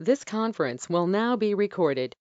This conference will now be recorded.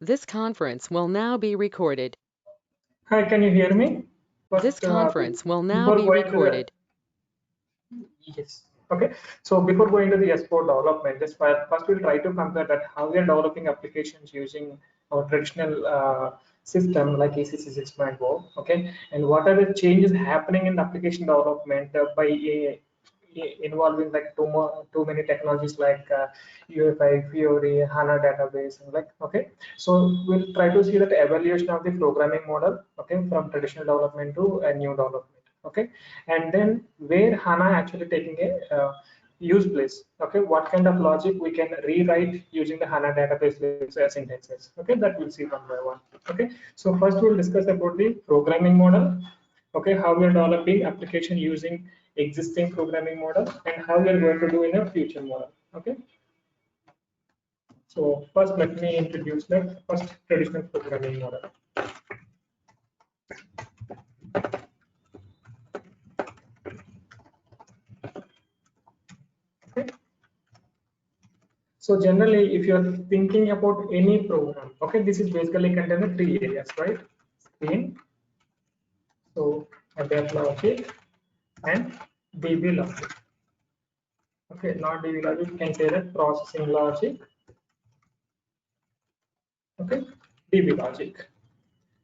This conference will now be recorded. Hi, can you hear me? This conference will now before be going to recorded. yes. Okay. So before going to the S4 development, just first we'll try to compare that how we are developing applications using our traditional system like ECC 6.0. Okay. And what are the changes happening in application development by involving like too many technologies like UFI, Fiori, HANA database, and like okay. So we'll try to see that evolution of the programming model, okay, from traditional development to a new development, okay, and then where HANA actually taking a use place, okay, what kind of logic we can rewrite using the HANA database syntaxes, okay, that we'll see one by one, okay. So first we'll discuss about the programming model, okay, how we are developing application using existing programming model and how we are going to do in a future model, okay. So first let me introduce the first traditional programming model. Okay. So generally, if you are thinking about any program, okay, this is basically contained in three areas, right? Screen, so adapt logic and DB logic. Okay, not DB logic, you can say that processing logic. Okay, DB logic.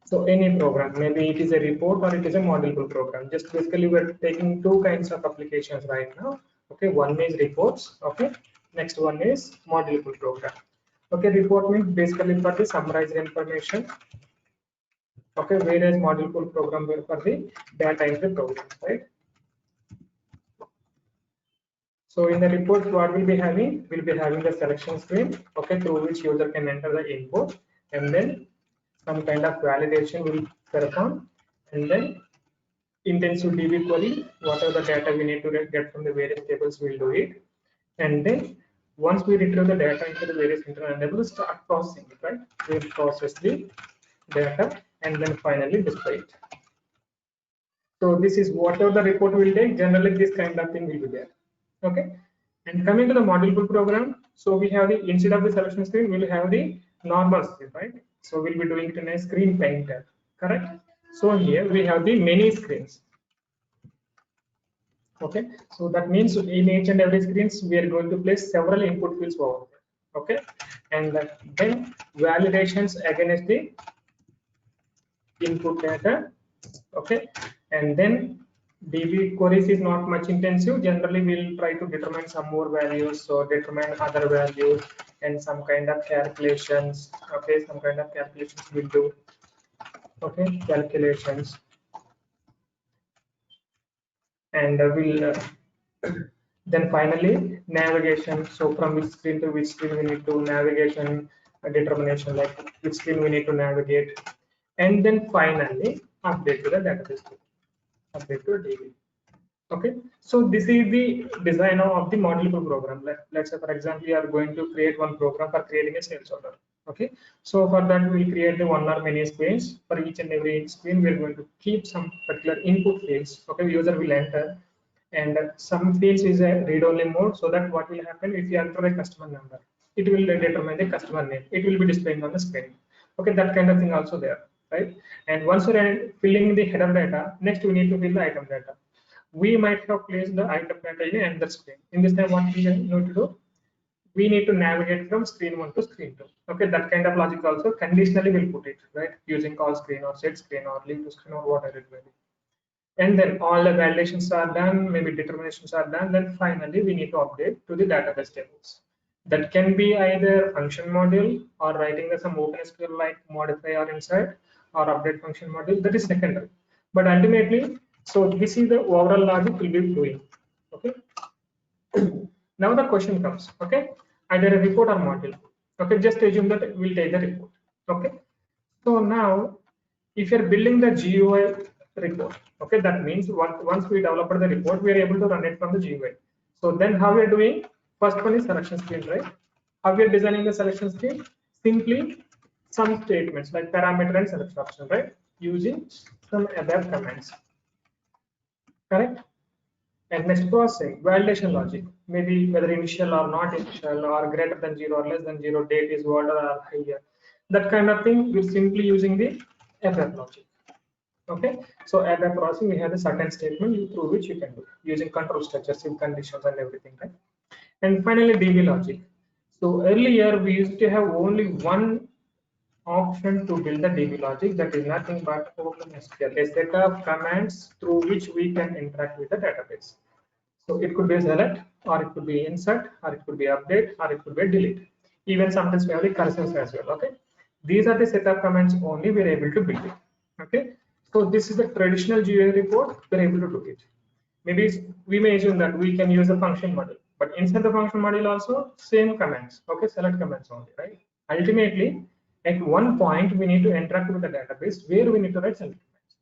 So any program, maybe it is a report or it is a modular program. Just basically we're taking two kinds of applications right now. Okay, one is reports. Okay, next one is modular program. Okay, report means basically for the summarized information. Okay, whereas modular program will for the data entry programs, right? So in the report, what we'll be having? We'll be having the selection screen, okay, through which user can enter the input, and then some kind of validation will perform, and then intensive DB query, whatever the data we need to get from the various tables, we'll do it. And then once we retrieve the data into the various internal tables, start processing it, right? We'll process the data and then finally display it. So this is whatever the report will take, generally this kind of thing will be there. Okay. And coming to the module pool program, so we have the, instead of the selection screen, we'll have the normal screen, right? So we'll be doing it in a screen painter, correct? So here we have the many screens. Okay, so that means in each and every screens we are going to place several input fields over there. Okay, and then validations against the input data. Okay, and then DB queries is not much intensive. Generally, we'll try to determine some more values, so determine other values and some kind of calculations. Okay, some kind of calculations we'll do. Okay, calculations, and we'll then finally navigation. So from which screen to which screen we need to navigation determination, like which screen we need to navigate, and then finally update to the database, update to DB. Okay, so this is the design of the module pool program. Let's say, for example, we are going to create one program for creating a sales order. Okay, so for that we'll create the one or many screens. For each and every screen, we're going to keep some particular input fields. Okay, user will enter, and some fields is a read-only mode. So that what will happen if you enter a customer number, it will determine the customer name. It will be displaying on the screen. Okay, that kind of thing also there, right? And once we're filling the header data, next we need to fill the item data. We might have placed the item data in another screen. In this time, what we need to do? We need to navigate from screen 1 to screen 2. Okay, that kind of logic also conditionally will put it, right? Using call screen or set screen or leave to screen or whatever it may be. And then all the validations are done, maybe determinations are done. Then finally, we need to update to the database tables. That can be either function module or writing some OpenSQL like modify or insert or update function module. That is secondary. But ultimately, so this is the overall logic we'll be doing. Okay. Now the question comes. Okay, either a report or module. Okay, just assume that we'll take the report. Okay. So now, if you're building the GUI report, okay, that means once we develop the report, we are able to run it from the GUI. So then how we are doing? First one is selection screen, right? How we are designing the selection screen? Simply some statements like parameter and selection option, right? Using some ABAP commands, correct? And next processing, validation logic, maybe whether initial or not initial or greater than 0 or less than 0, date is older or higher. That kind of thing, we're simply using the ABAP logic. Okay, so ABAP processing, we have a certain statement through which you can do using control structures, if conditions and everything, right? And finally, DB logic. So earlier we used to have only one option to build the DB logic, that is nothing but OpenSQL, a set of commands through which we can interact with the database. So it could be select, or it could be insert, or it could be update, or it could be delete. Even sometimes we have the cursors as well. Okay, these are the set of commands only we are able to build it. Okay, so this is the traditional GUI report. We are able to do it. Maybe we may assume that we can use a function model, but inside the function model also same commands. Okay, select commands only, right? Ultimately, at one point we need to interact with the database where we need to write select commands.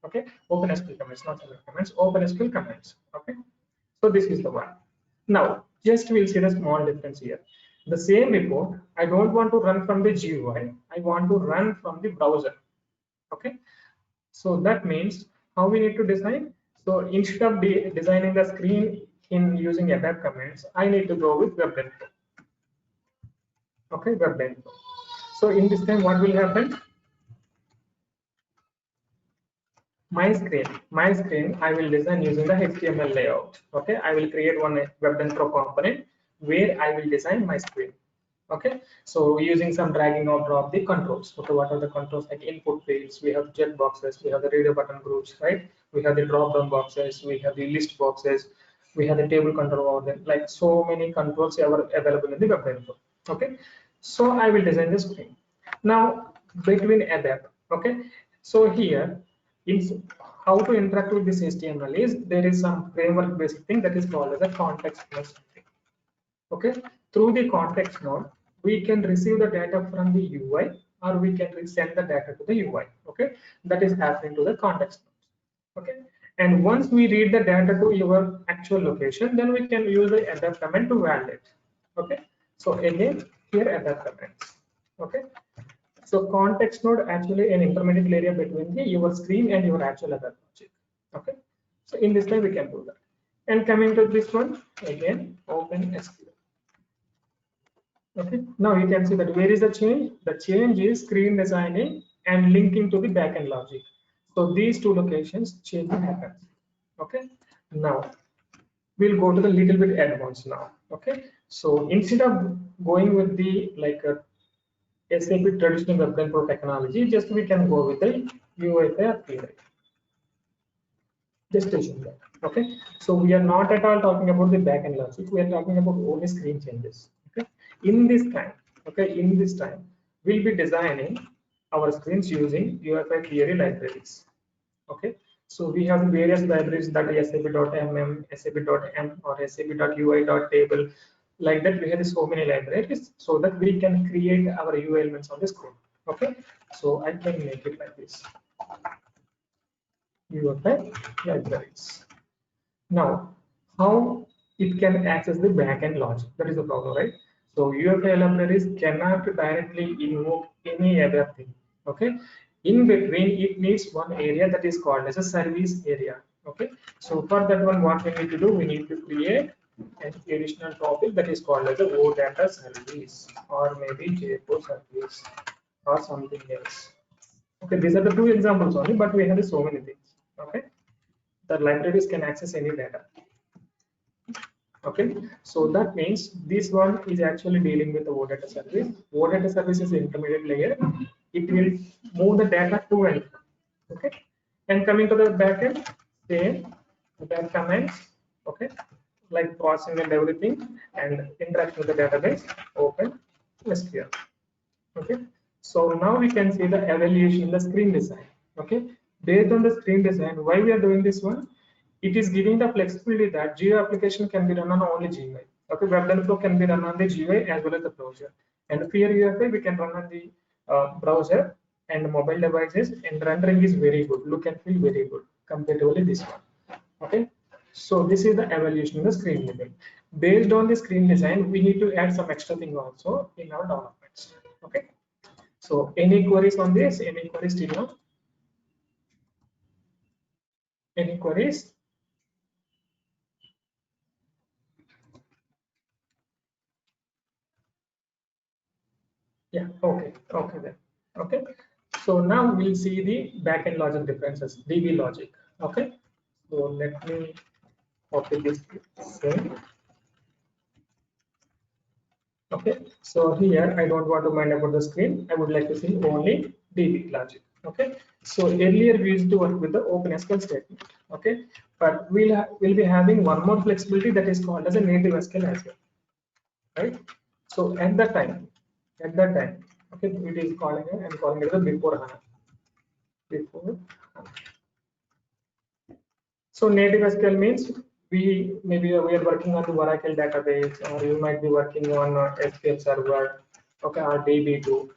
Okay, OpenSQL commands, not select commands, OpenSQL commands. Okay, so this is the one. Now, just we'll see the small difference here. The same report, I don't want to run from the GUI, I want to run from the browser. Okay, so that means how we need to design. So instead of designing the screen in using ABAP commands, I need to go with WebDenfo. Okay, WebDenfo. So in this time, what will happen? My screen, I will design using the HTML layout. Okay, I will create one WebDenfo component where I will design my screen. Okay, so using some dragging or drop the controls. Okay, what are the controls? Like input fields, we have check boxes, we have the radio button groups, right? We have the drop down boxes, we have the list boxes, we have the table control over there. Like so many controls are available in the WebDenfo. Okay, so I will design the screen. Now between ABAP. Okay, so here in how to interact with this HTML is there is some framework basic thing that is called as a context node. Okay, through the context node, we can receive the data from the UI or we can send the data to the UI. Okay, that is happening to the context node. Okay, and once we read the data to your actual location, then we can use the adapt command to validate. Okay, so again here adapt commands. Okay, so context node actually an intermediate layer between your screen and your actual other logic. Okay, so in this way we can do that. And coming to this one again, OpenSQL. Okay, now you can see that where is the change? The change is screen designing and linking to the backend logic. So these two locations changing happens. Okay, now we'll go to the little bit advanced now. Okay, so instead of going with the SAP traditional web control technology, just we can go with the UEFI or PI. Just assume that. Okay, so we are not at all talking about the backend logic. We are talking about only screen changes. Okay, in this time, we'll be designing our screens using UEFI theory libraries. Okay, so we have various libraries that are sap.mm, sap.m, or sap.ui.table. Like that, we have so many libraries so that we can create our UI elements on the screen. Okay, so I can make it like this. UFI libraries. Now, how it can access the backend logic? That is the problem, right? So UFI libraries cannot directly invoke any other thing. Okay. In between, it needs one area that is called as a service area. Okay. So for that one, what we need to do, we need to create an additional topic that is called as a OData service, or maybe JPO service, or something else. Okay, these are the two examples only, but we have so many things. Okay, the libraries can access any data. Okay, so that means this one is actually dealing with the OData service. OData service is the intermediate layer. It will move the data to and from. Okay, and coming to the backend, same that commands. Okay, like processing and everything, and interact with the database. Open SQL. Okay, so now we can see the evaluation, the screen design. Okay, based on the screen design, why we are doing this one? It is giving the flexibility that GUI application can be run on only GUI. Okay, web flow can be run on the GUI as well as the browser. And for UFI, we can run on the browser and mobile devices, and rendering is very good. Look and feel very good comparatively this one. Okay, so this is the evaluation of the screen level. Based on the screen design, we need to add some extra thing also in our developments. Okay, so any queries on this? Any queries till now? Any queries? Yeah, okay, okay then. Okay, so now we'll see the backend logic differences, DB logic. Okay, so let me copy this same. Okay, so here I don't want to mind about the screen. I would like to see only DB logic. Okay, so earlier we used to work with the OpenSQL statement. Okay, but we'll be having one more flexibility that is called as a native SQL as well. Right? So at that time, okay, it is calling it and calling it the before HANA. Before HANA. So native SQL means we are working on the Oracle database, or you might be working on SQL Server, okay, or DB2,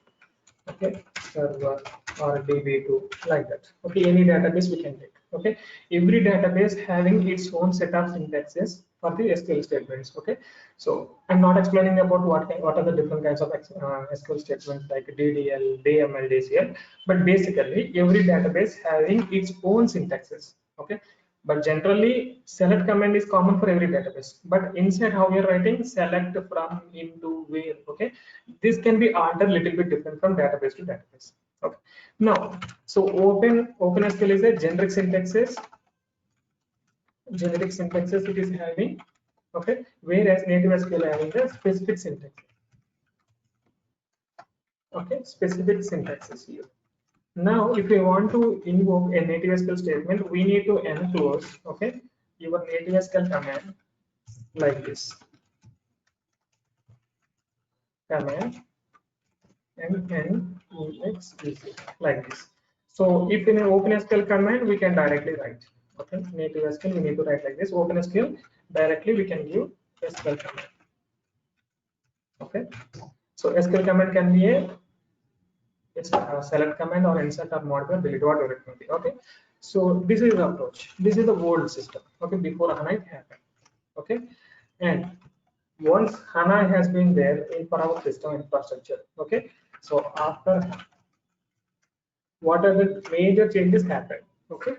okay, server or DB2, like that. Okay, any database we can take. Okay, every database having its own set of syntaxes for the SQL statements. Okay, so I'm not explaining about what are the different kinds of SQL statements like DDL, DML, DCL, but basically every database having its own syntaxes. Okay, but generally select command is common for every database, but inside how we are writing select from into where. Okay, this can be altered a little bit different from database to database. Okay, now so OpenSQL is a generic syntaxes it is having. Okay, whereas native SQL having the specific syntax. Okay, specific syntaxes here. Now, if we want to invoke a native SQL statement, we need to enclose, okay, your native SQL command like this. Command and like this. So if in an OpenSQL command, we can directly write. Okay, native SQL, we need to write like this. OpenSQL, directly we can give SQL command. Okay, so SQL command can be a select command or insert or modify, delete, whatever it may be. Okay, so this is the approach. This is the old system. Okay, before HANA it happened. Okay, and once HANA has been there in for our system infrastructure. Okay, so after what are the major changes happen? Okay,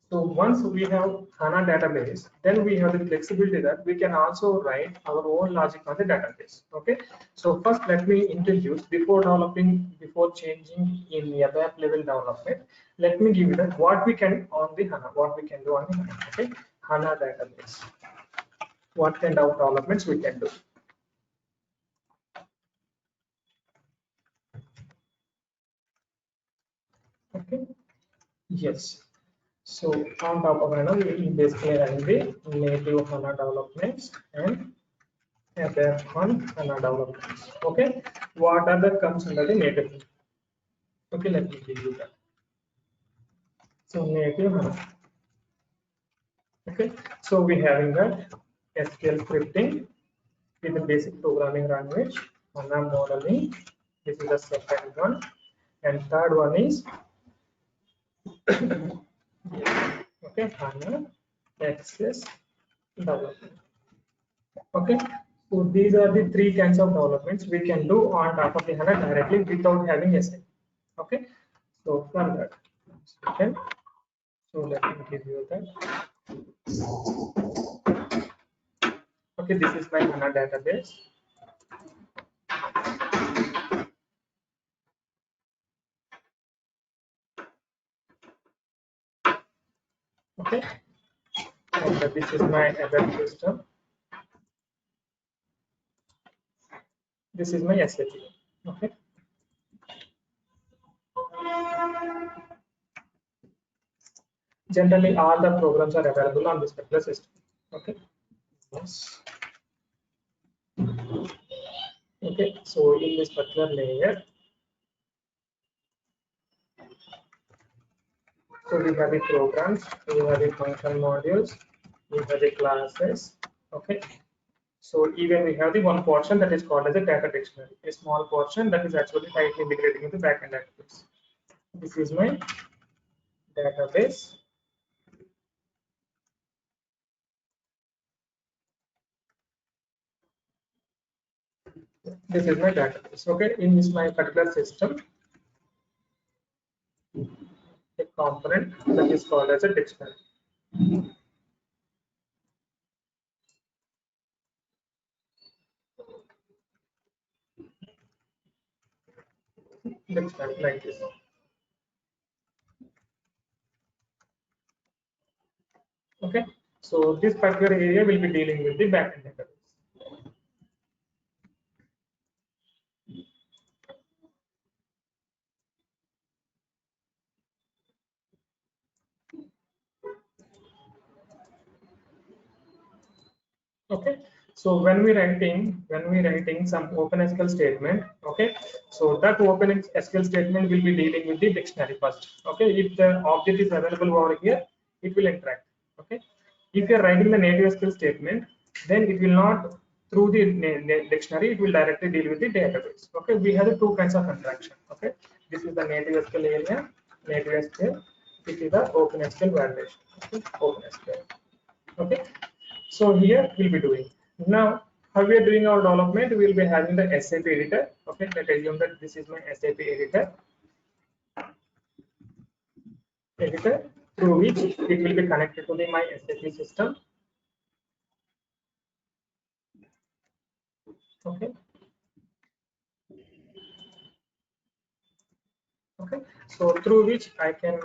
so once we have HANA database, then we have the flexibility that we can also write our own logic on the database. Okay, so first let me introduce before developing, before changing in the ABAP level development. Let me give you that what we can on the HANA, what we can do on the HANA. Okay, HANA database. What kind of developments we can do? Okay, yes. So on top of HANA, we will basically run the native HANA developments and ABAP on HANA developments. Okay, what are the comes under the native? Okay, let me give you that. So native HANA. Okay, so we having that SQL scripting with the basic programming language, HANA modeling. This is the second one, and third one is okay, HANA access development. Okay, so these are the three kinds of developments we can do on top of the HANA directly without having SAP. Okay, so from that, okay, so let me give you that. Okay, this is my HANA database. Okay, and this is my ABAP system. This is my SAP. Okay. Generally, all the programs are available on this particular system. Okay. Yes. Okay. So in this particular layer, so we have the programs, we have the function modules, we have the classes. Okay. So even we have the one portion that is called as a data dictionary, a small portion that is actually tightly integrating into backend database. This is my database. This is my database. Okay, in this my particular system, a component that is called as a dictionary. Dictionary like this. Okay, so this particular area will be dealing with the backend database. Okay, so when we writing some OpenSQL statement, okay, so that OpenSQL statement will be dealing with the dictionary first. Okay, if the object is available over here, it will interact. Okay, if you are writing the native SQL statement, then it will not through the dictionary, it will directly deal with the database. Okay, we have the two kinds of interaction. Okay, this is the native SQL area, native SQL. This is the OpenSQL validation. Okay, OpenSQL. Okay, so here we'll be doing now how we are doing our development. We will be having the SAP editor. Okay, let's assume that this is my SAP editor through which it will be connected to my SAP system. Okay. Okay, so through which I can,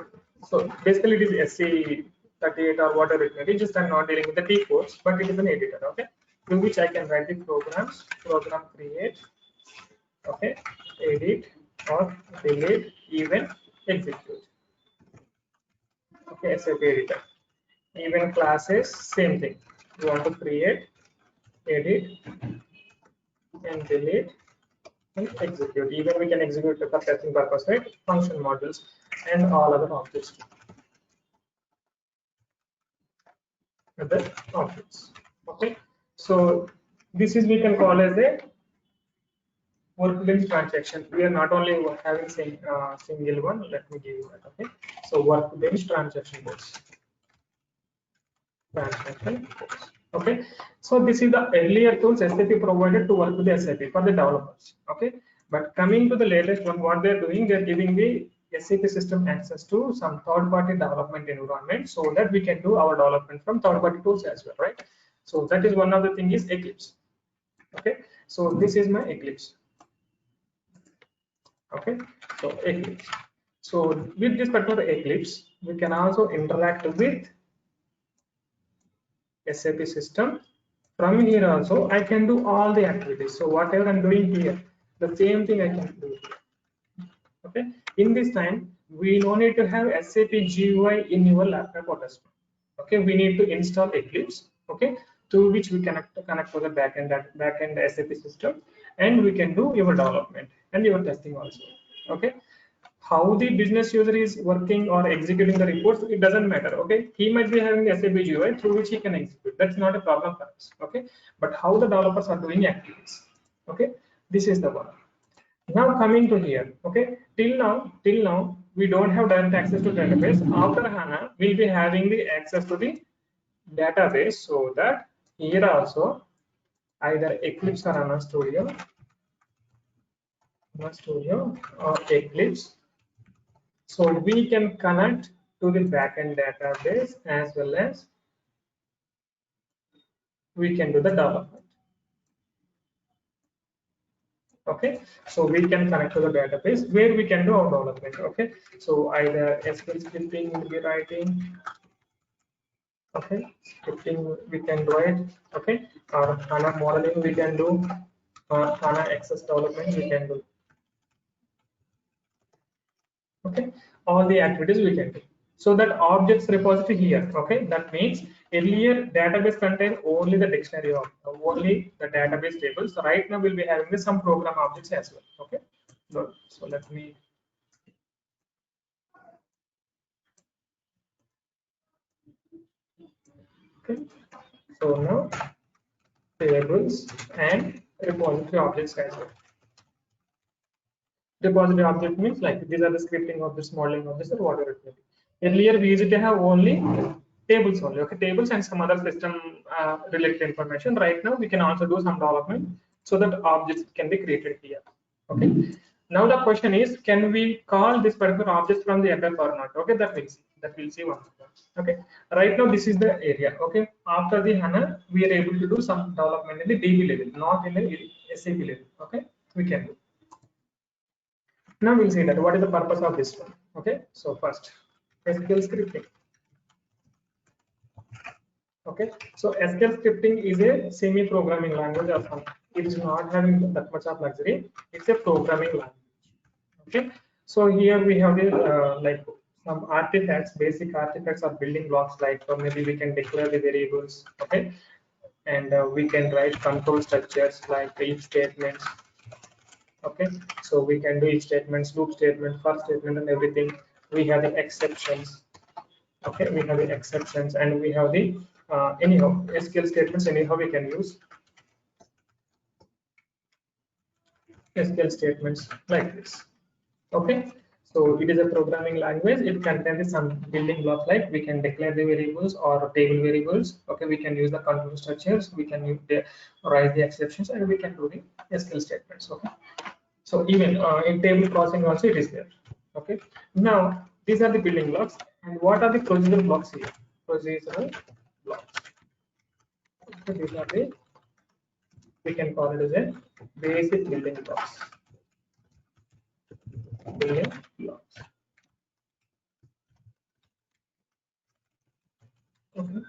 so basically it is SC38 or whatever it may be, just I'm not dealing with the T codes, but it is an editor. Okay, through which I can write the programs, program create, okay, edit or delete, even execute. Okay, SAP editor. Even classes, same thing. You want to create, edit, and delete, and execute. Even we can execute for testing purpose, right? Function modules and all other objects. Other objects. Okay. So this is we can call as a workbench transaction. We are not only having single one. Let me give you that. Okay. So workbench transaction box. Transaction box. Okay. So this is the earlier tools SAP provided to work with the SAP for the developers. Okay. But coming to the latest one, what they're doing, they're giving the SAP system access to some third-party development environment so that we can do our development from third-party tools as well, right? So that is one of the thing is Eclipse. Okay. So this is my Eclipse. Okay. So Eclipse. So with this particular Eclipse, we can also interact with SAP system. From here also, I can do all the activities. So whatever I'm doing here, the same thing I can do here. Okay. In this time, we no need to have SAP GUI in your laptop or desktop. Okay. We need to install Eclipse. Okay. Through which we connect to the backend SAP system, and we can do your development and your testing also. Okay. How the business user is working or executing the reports, it doesn't matter. Okay, he might be having the SAP GUI through which he can execute. That's not a problem for us. Okay, but how the developers are doing activities. Okay, this is the one. Now coming to here. Okay, till now we don't have direct access to database. After HANA, we'll be having the access to the database, so that here also either Eclipse or HANA Studio or Eclipse. So we can connect to the backend database as well as we can do the development. Okay, so we can connect to the database where we can do our development. Okay, so either SQL scripting will be writing. Okay, scripting we can do it. Okay, or HANA modeling we can do, or HANA access development we can do. Okay, all the activities we can do. So that objects repository here. Okay, that means earlier database contained only the dictionary of only the database tables. So right now we'll be having some program objects as well. Okay, so let me. Okay, so now tables and repository objects as well. Repository object means like these are the scripting objects, modeling objects, or whatever it may be. Earlier we used to have only tables only. Okay, tables and some other system related information. Right now we can also do some development so that objects can be created here. Okay, now the question is, can we call this particular object from the FF or not? Okay, that we'll see once. Okay, right now this is the area. Okay, after the HANA we are able to do some development in the DB level, not in the SAP level. Okay, we can do. Now we'll see that what is the purpose of this one. Okay, so first SQL scripting. Okay, so SQL scripting is a semi-programming language or something. It is not having that much of luxury. It's a programming language. Okay, so here we have the like some artifacts, basic artifacts or building blocks, like or maybe we can declare the variables. Okay, and we can write control structures like if statements. Okay, so we can do if statements, loop statement, for statement, and everything. We have the exceptions. Okay, we have the exceptions, and we have the anyhow SQL statements. Anyhow, we can use SQL statements like this. Okay, so it is a programming language. It contains some building blocks, like we can declare the variables or table variables. Okay, we can use the control structures. We can use write the exceptions, and we can do the SQL statements. Okay. So even in table processing also it is there. Okay. Now these are the building blocks, and what are the procedural blocks here? Procedural blocks. Okay, these are the, we can call it as a basic building blocks. Building blocks. Okay.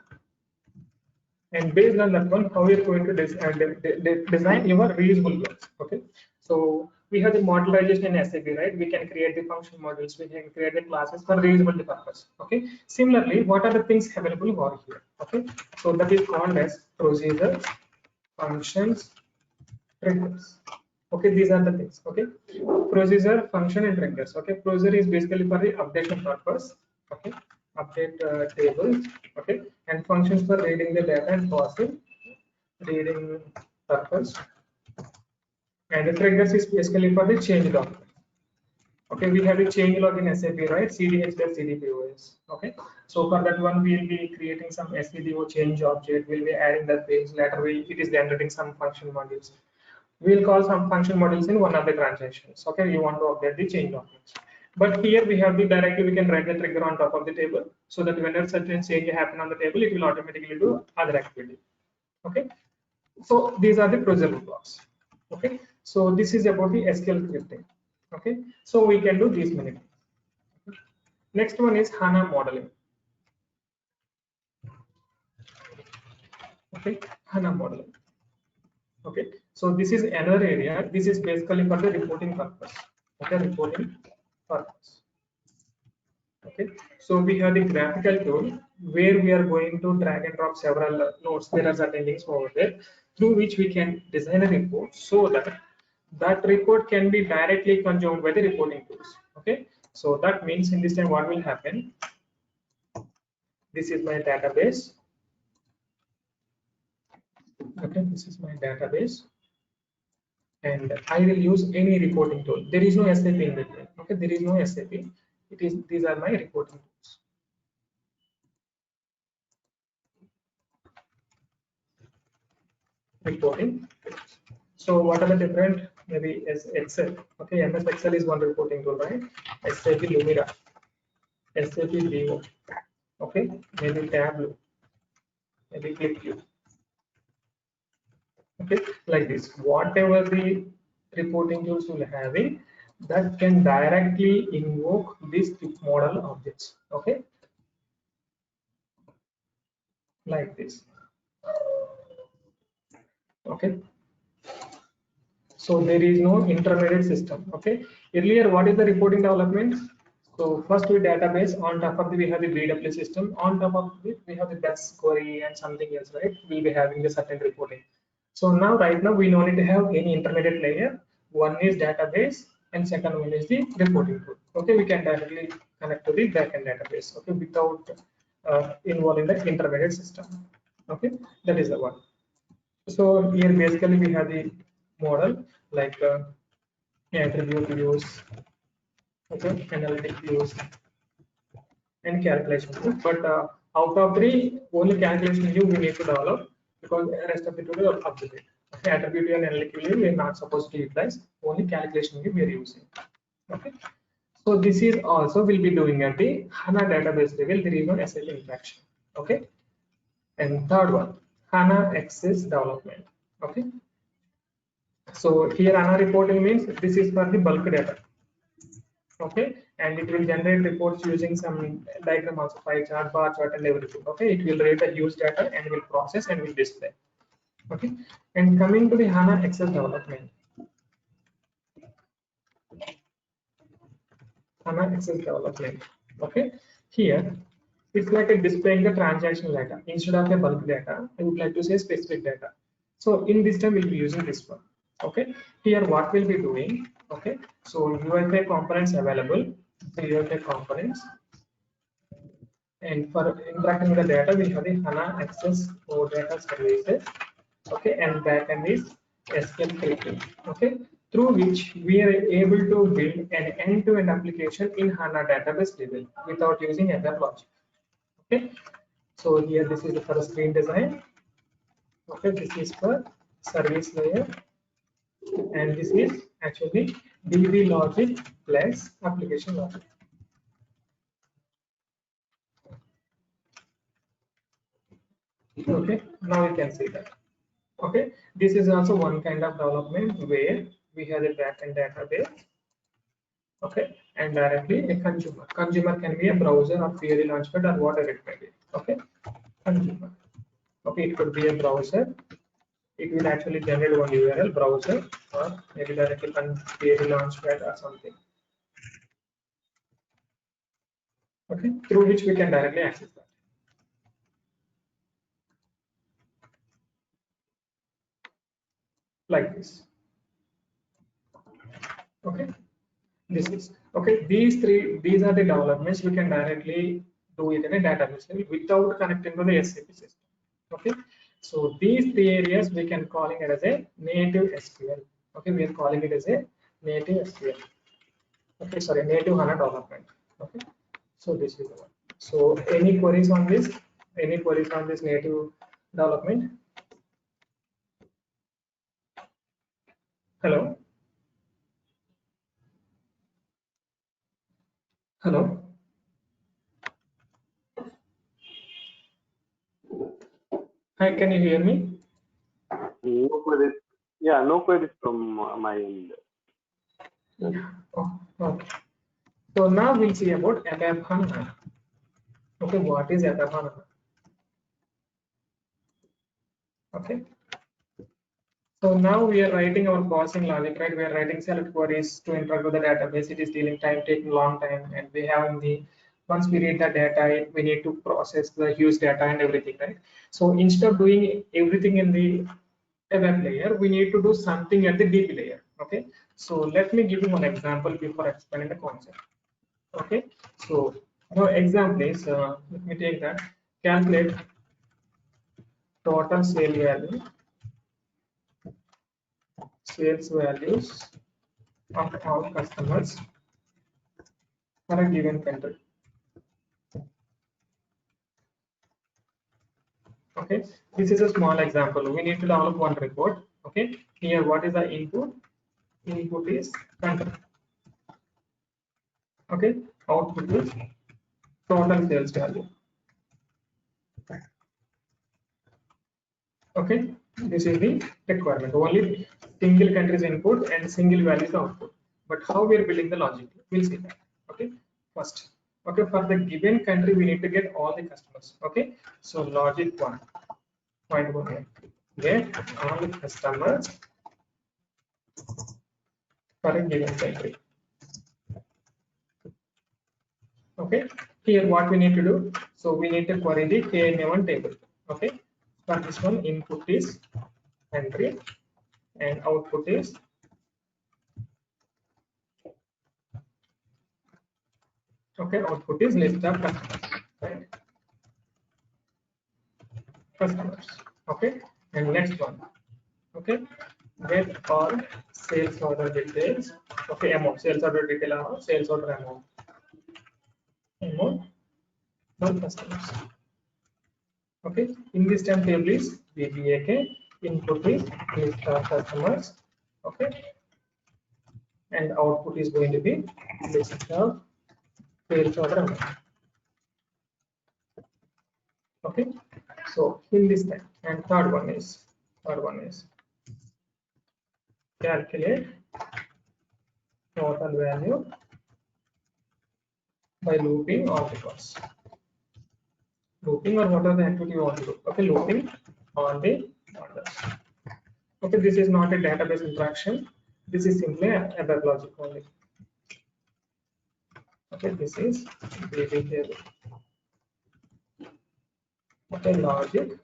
And based on that one, how we are going to design your reusable blocks. Okay. So we have the modelization in SAP, right? We can create the function models, we can create the classes for reusable purpose. Okay. Similarly, what are the things available over here? Okay. So that is called as procedures, functions, triggers. Okay, these are the things. Okay, procedure, function, and triggers. Okay, procedure is basically for the updation purpose. Okay, update tables. Okay, and functions for reading the data and parsing, reading purpose. And the triggers is basically for the change log. Okay, we have a change log in SAP, right? CDH-CDPOS. Okay, so for that one, we'll be creating some SCDO change object. We'll be adding that page. Later, it is generating some function modules. We'll call some function modules in one of the transactions. Okay, you want to update the change documents. But here we have the directly, we can write the trigger on top of the table so that whenever certain change happen on the table, it will automatically do other activity. Okay, so these are the procedural blocks. Okay, so this is about the SQL scripting. Okay, so we can do these many things. Next one is HANA modeling. Okay, HANA modeling. Okay, so this is another area. This is basically for the reporting purpose. Okay, reporting purpose. Okay, so we have the graphical tool where we are going to drag and drop several nodes. There are certain links over there through which we can design a report so that that report can be directly consumed by the reporting tools. Okay, so that means in this time what will happen? This is my database. Okay, this is my database, and I will use any reporting tool. There is no SAP in between. Okay, there is no SAP. It is, these are my reporting tools. Reporting. So what are the different? Maybe as Excel. Okay, MS Excel is one reporting tool, right? SAP Lumira, SAP Vivo. Okay, maybe Tableau, maybe ClickView. Okay, like this. Whatever the reporting tools will have it, that can directly invoke these model objects. Okay, like this. Okay, so there is no intermediate system. Okay, earlier what is the reporting development? So first we database, on top of it we have the BW system, on top of it we have the best query and something else, right? We'll be having the certain reporting. So now right now we don't need to have any intermediate layer. One is database and second one is the reporting tool. Okay, we can directly connect to the backend database. Okay, without involving the intermediate system. Okay, that is the one. So here basically we have the model like attribute views, okay, analytic views, and calculation view. But out of three, only calculation view we need to develop because the rest of the tool is up to date. Okay, attribute and analytic view we are not supposed to utilize. Only calculation view we are using. Okay. So this is also will be doing at the HANA database level. There is no SAP interaction. Okay. And third one, HANA Access development. Okay. So here HANA reporting means this is for the bulk data. Okay, and it will generate reports using some diagram also, pie chart, bar chart, and everything. Okay, it will read the huge data and will process and will display. Okay, and coming to the HANA Access development. HANA Access development. Okay, here it's like a displaying the transaction data instead of a bulk data. I would like to say specific data. So in this time we'll be using this one. Okay, here what we'll be doing. Okay, so UFI components available. The UFI components. And for interacting with the data, we have the HANA Access for data services. Okay, and backend is SQL scripting. Okay, through which we are able to build an end-to-end application in HANA database level without using FF logic. Okay, so here this is for screen design. Okay, this is for service layer, and this is actually DB logic plus application logic. Okay, now you can see that. Okay, this is also one kind of development where we have a backend database. Okay, and directly a consumer. Consumer can be a browser or query launchpad or whatever it may be. Okay, consumer. Okay, it could be a browser. It will actually generate one URL browser or maybe directly query launchpad or something. Okay, through which we can directly access that. Like this. Okay, this is okay. These are the developments we can directly do it in a database level without connecting to the SAP system. Okay, so these three areas we can calling it as a native SQL. Okay, we are calling it as a native SQL. Okay, sorry, native HANA development. Okay, so this is the one. So any queries on this? Any queries on this native development? Hello, hello. Hi, can you hear me? No queries. Yeah, no queries from my end. Yeah. Oh, okay. So now we'll see about ABAP HANA. Okay, what is ABAP HANA? Okay. So now we are writing our parsing logic, right? We are writing select queries to interact with the database. It is dealing time, taking long time, and we have in the once we read the data, we need to process the huge data and everything, right? So instead of doing everything in the web layer, we need to do something at the DB layer. Okay. So let me give you one example before explaining the concept. Okay. So our example is let me take that calculate total sales values of all customers for a given country. Okay, this is a small example. We need to develop one report. Okay, here what is the input? Input is country. Okay, output is total sales value. Okay, this is the requirement. Only single country's input and single values output. But how we are building the logic? We'll see that. Okay, first. Okay, for the given country, we need to get all the customers. Okay, so logic one. Point one here. Get all the customers for a given country. Okay, here what we need to do? So we need to query the KNA1 table. Okay, for this one, input is country and output is output is list of customers, right? Customers. Okay, and next one. Okay, get all sales order details. Okay, amount sales order detail or sales order amount for customers. Okay, in this time table is BBAK, input is list of customers. Okay, and output is going to be list of sales order amount. Okay, so in this time, and third one is calculate total value by looping all records. Looping or what are the activity you want to do? Okay, looping all the orders. Okay, this is not a database interaction. This is simply a web logic only. Okay, this is DB table. Okay, logic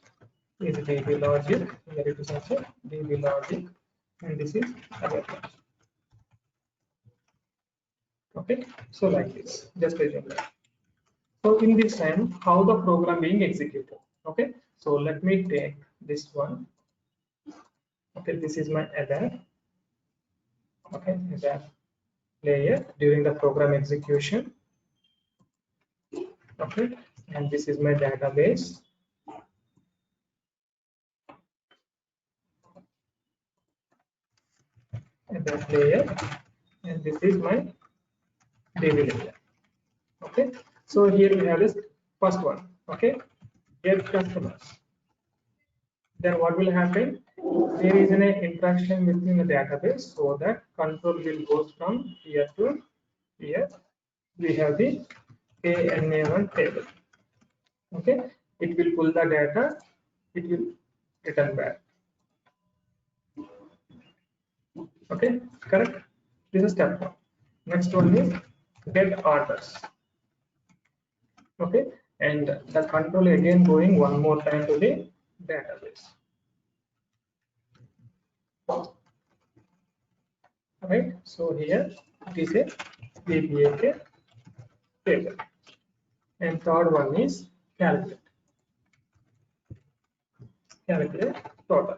is DB logic. Here it is also DB logic, and this is a web logic. Okay, so like this, just assume that. So in this time, how the program being executed? Okay, so let me take this one. Okay, this is my ABAP. Okay, ABAP layer during the program execution. Okay, and this is my database. ABAP layer, and this is my DB layer. Okay, so here we have this first one. Okay, get customers. Then what will happen? There is an interaction within the database, so that control will go from here to here. We have the KNA1 table. Okay, it will pull the data, it will return back. Okay, correct. This is step one. Next one is get orders. Okay, and the control again going one more time to the database. right? So here it is a VBAK table, and third one is calculate total.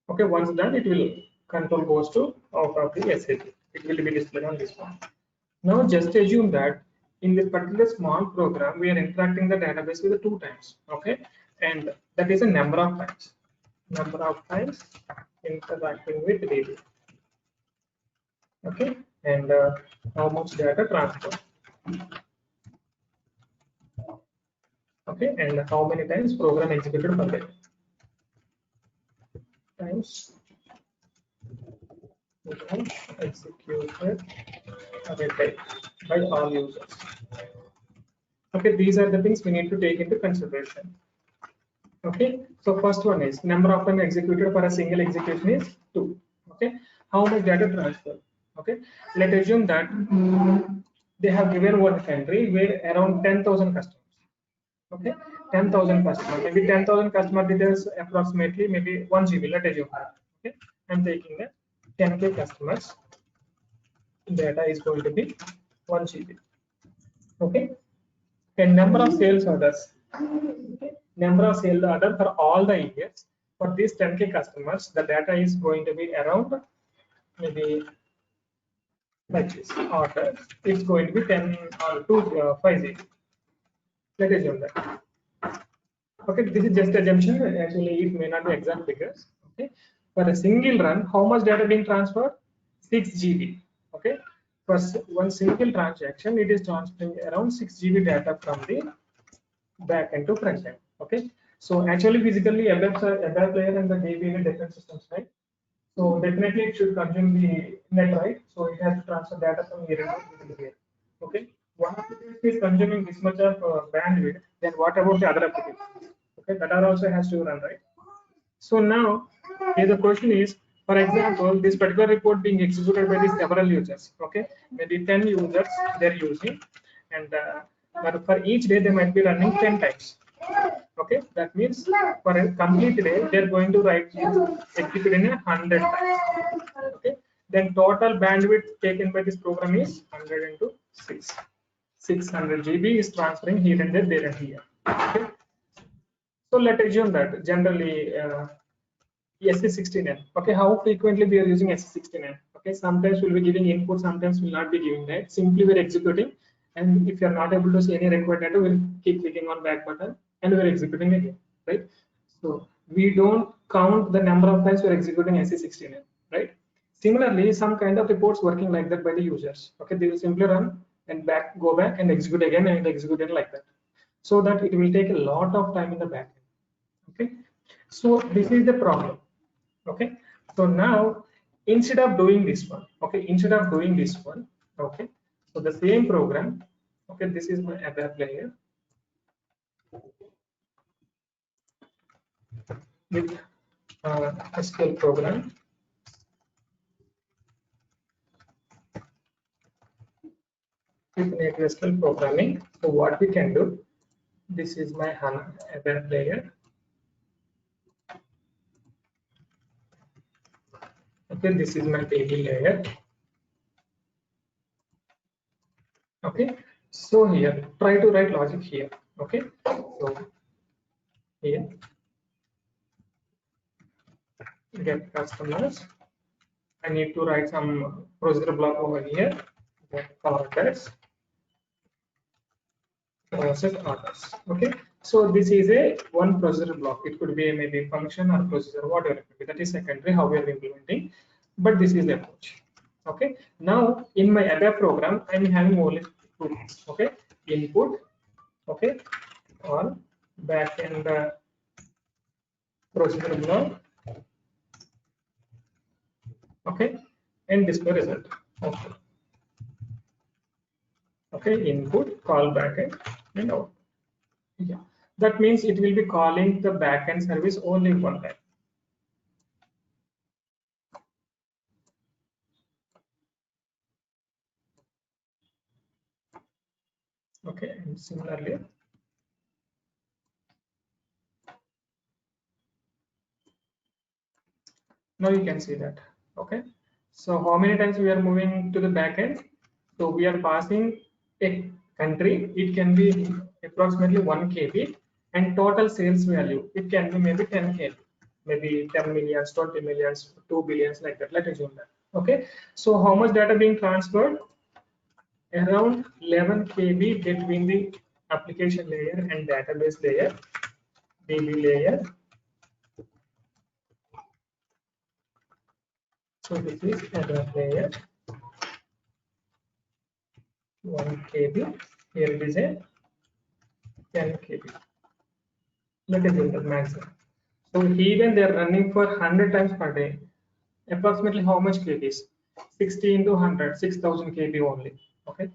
Okay, once done, it will control goes to out of the SAP. It will be displayed on this one. Now just assume that in this particular small program, we are interacting the database with 2 times. Okay, and that is a number of times. Number of times interacting with DB. Okay, and how much data transfer. Okay, and how many times program executed per day. Times executed per day by all users. Okay, these are the things we need to take into consideration. Okay, so first one is number of time executed for a single execution is 2. Okay, how much data transfer? Okay, let's assume that they have given one country where around 10,000 customers. Okay, 10,000 customers, maybe 10,000 customer details approximately maybe 1 GB. Let's assume that. Okay, I'm taking the 10K customers. Data is going to be 1 GB. Okay, and number of sales orders. Okay. Number of sales order for all the years for these 10K customers, the data is going to be around maybe like this order. It's going to be 10 or 5 Let us assume that. Okay, this is just assumption. Actually, it may not be exact figures. Okay, for a single run, how much data being transferred? 6 GB. Okay, for one single transaction, it is transferring around 6 GB data from the back end to front end. Okay, so actually physically ABAP layer and the DB in different systems, right? So definitely it should consume the net, right? So it has to transfer data from here to here. Okay, one application is consuming this much of bandwidth, then what about the other applications? Okay, that are also has to run, right? So now here the question is, for example, this particular report being executed by these several users. Okay, maybe 10 users they're using, and for each day they might be running 10 times. Okay, that means for a complete day they're going to execute in 100 times. Okay, then total bandwidth taken by this program is 100 into 6. 600 GB is transferring here and there and here. Okay. So let's assume that generally SC16N. Okay, how frequently we are using SC16N? Okay, sometimes we'll be giving input, sometimes we'll not be giving that. Simply we're executing, and if you're not able to see any required data, we'll keep clicking on back button and we're executing again, right? So we don't count the number of times we're executing SC16N, right? Similarly, some kind of reports working like that by the users. Okay, they will simply run and go back and execute again and execute it like that, so that it will take a lot of time in the back end. Okay, so this is the problem. Okay, so now instead of doing this one, okay, okay, so the same program, okay, this is my ABAP layer with SQL program. With native SQL programming. So what we can do, this is my HANA ABAP layer. Okay, this is my table layer. Okay, so here try to write logic here. Okay, so here get customers. I need to write some procedure block over here. Get orders, process orders. Okay, so this is a one procedure block. It could be maybe function or procedure, whatever it could be. That is secondary how we are implementing, but this is the approach. Okay, now in my ABAP program, I'm having only 2 things. Okay, input, okay, on backend procedure block, okay, and display result. Okay, okay, input, call backend, and out. Yeah, that means it will be calling the backend service only one time. Okay, and similarly, now you can see that Okay, so how many times we are moving to the back end? So we are passing a country. It can be approximately 1 KB, and total sales value it can be maybe 10 KB, maybe 10 millions, 20 millions, 2 billions, like that. Let us assume that. Okay, so how much data being transferred? Around 11 KB between the application layer and database layer, DB layer. So this is error layer 1 KB. Here it is a 10 KB. Let us do the maximum. So even they are running for 100 times per day. Approximately how much KBs? 60 into 100, 6000 KB only. Okay.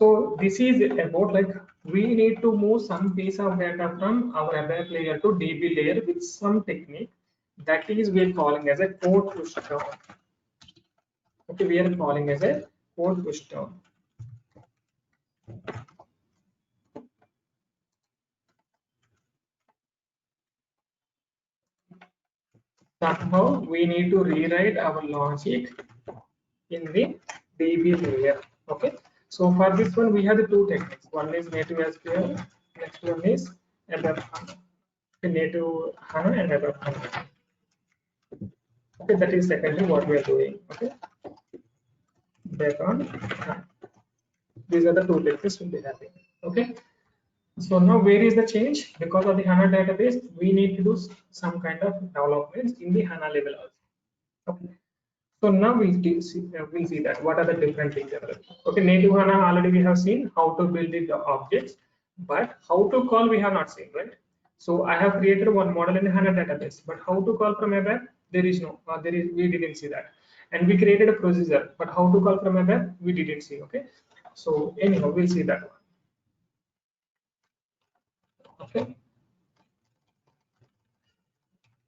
So this is about like we need to move some piece of data from our ABAP layer to DB layer with some technique. That is we are calling as a code push down. Okay, we are calling as a code push down. Somehow we need to rewrite our logic in the DB layer. Okay, so for this one we have the two techniques. One is native SQL, next one is ABAP HANA. Native HANA and ABAP HANA. Okay, that is secondly what we are doing. Okay, back on HANA. These are the two techniques will be having. Okay, so now where is the change? Because of the HANA database, we need to do some kind of developments in the HANA level also. Okay. So now we'll see that what are the different things available. Okay, native HANA already we have seen how to build the objects, but how to call we have not seen, right? So I have created one model in the HANA database, but how to call from ABAP? There is no, we didn't see that. And we created a procedure, but how to call from ABAP? We didn't see. Okay, so anyhow, we'll see that one. Okay.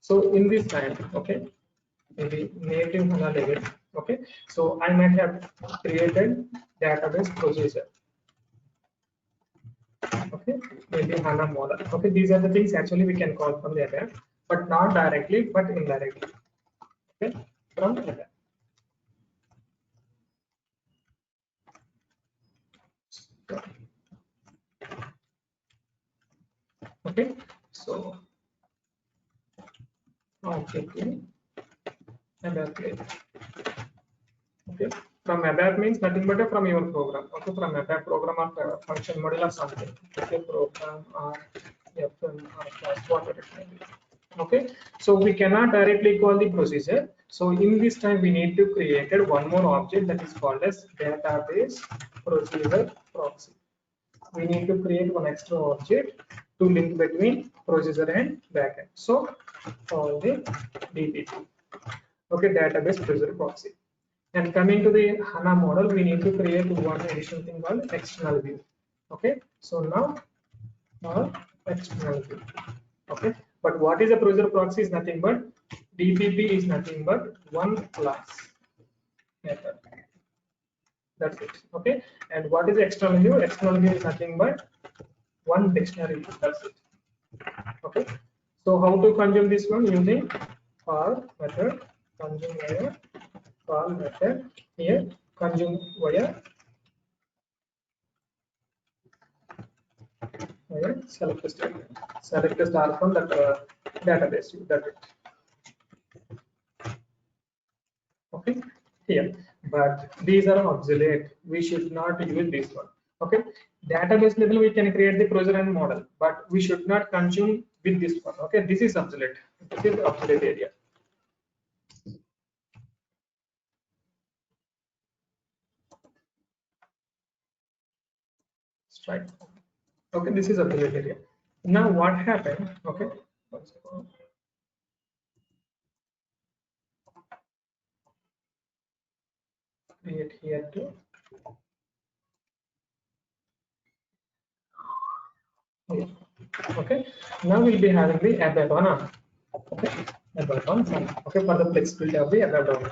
So in this time, okay, maybe native HANA level. Okay, so I might have created database procedure. Okay, maybe HANA model. Okay, these are the things actually we can call from the ABAP, but not directly, but indirectly. Okay, from ABAP. Okay, so object ABAP. Okay, from ABAP means nothing but from your program. Okay, from ABAP program or function model or something. Okay, program or FM or class, whatever it may be. Okay, so we cannot directly call the procedure. So in this time we need to create one more object that is called as database procedure proxy. We need to create one extra object to link between procedure and backend. So call the DBP. Okay, database procedure proxy. And coming to the HANA model, we need to create one additional thing called external view. Okay, so now our external view. Okay, but what is a procedure proxy is nothing but DBP is nothing but one class method. That's it. Okay, and what is external view? External view is nothing but one dictionary. That's it. Okay, so how to consume this one? Using for method, consume via call method. Here consume via select statement. Select a star from that database. That's it. Okay, here, but these are obsolete. We should not use this one. Okay, database level we can create the procedure and model, but we should not consume with this one. Okay, this is obsolete. This is obsolete area. Strike. Okay, this is obsolete area. Now what happened? Okay, create here too. Okay, now we'll be having the ABAP on. Okay, ABAP on. Okay, for the flexibility of the ABAP on.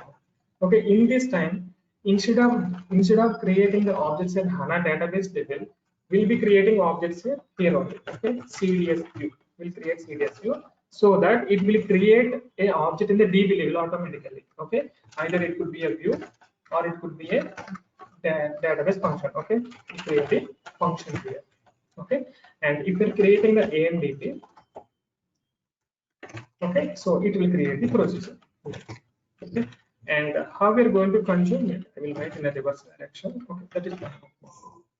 Okay, in this time, instead of creating the objects in HANA database level, we'll be creating objects here only. Okay, CDS view. We'll create CDS view so that it will create a object in the DB level automatically. Okay, either it could be a view or it could be a database function. Okay, we create a function here. Okay, and if you're creating the AMDP, okay, so it will create the procedure. Okay, and how we are going to consume it, I will write in a reverse direction. Okay, that is fine.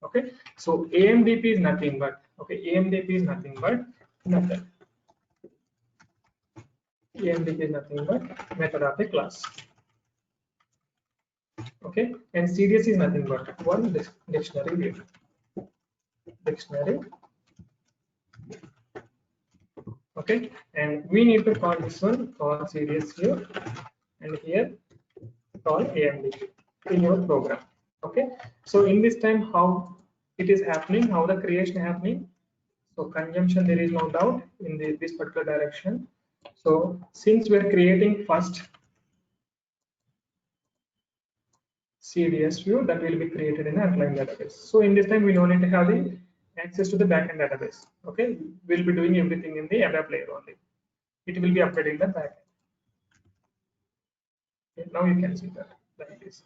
Okay, so AMDP is nothing but, okay, AMDP is nothing but method. AMDP is nothing but method of a class. Okay, and CDS is nothing but one dictionary view. Dictionary. Okay, and we need to call this one call CDS view, and here call AMDP in your program. Okay, so in this time, how it is happening, how the creation happening. So consumption, there is no doubt in this particular direction. So since we are creating first CDS view, that will be created in the underlying database. So in this time, we don't need to have the access to the backend database. Okay, we'll be doing everything in the ABAP layer only. It will be updating the backend. Okay, now you can see that like this.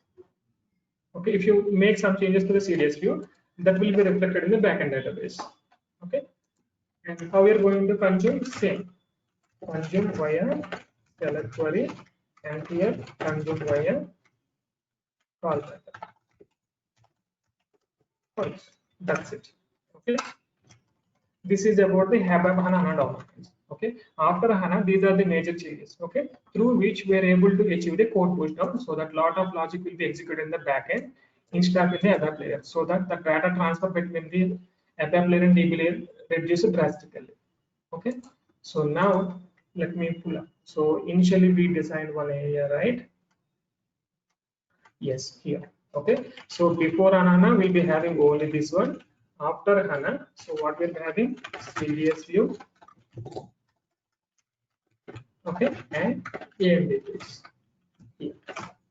Okay, if you make some changes to the CDS view, that will be reflected in the backend database. Okay, and how we are going to consume, same, consume via select query, and here consume via call method. That's it. Okay, this is about the ABAP HANA documents. Okay, after HANA, these are the major changes. Okay, through which we are able to achieve the code push down, so that lot of logic will be executed in the backend instead of in the ABAP layer, so that the data transfer between the ABAP layer and DB layer reduces drastically. Okay, so now let me pull up. So initially we designed one area, right? Yes, here. Okay, so before HANA we'll be having only this one. After HANA, so what we'll be having, CDS view, okay, and AMDP here.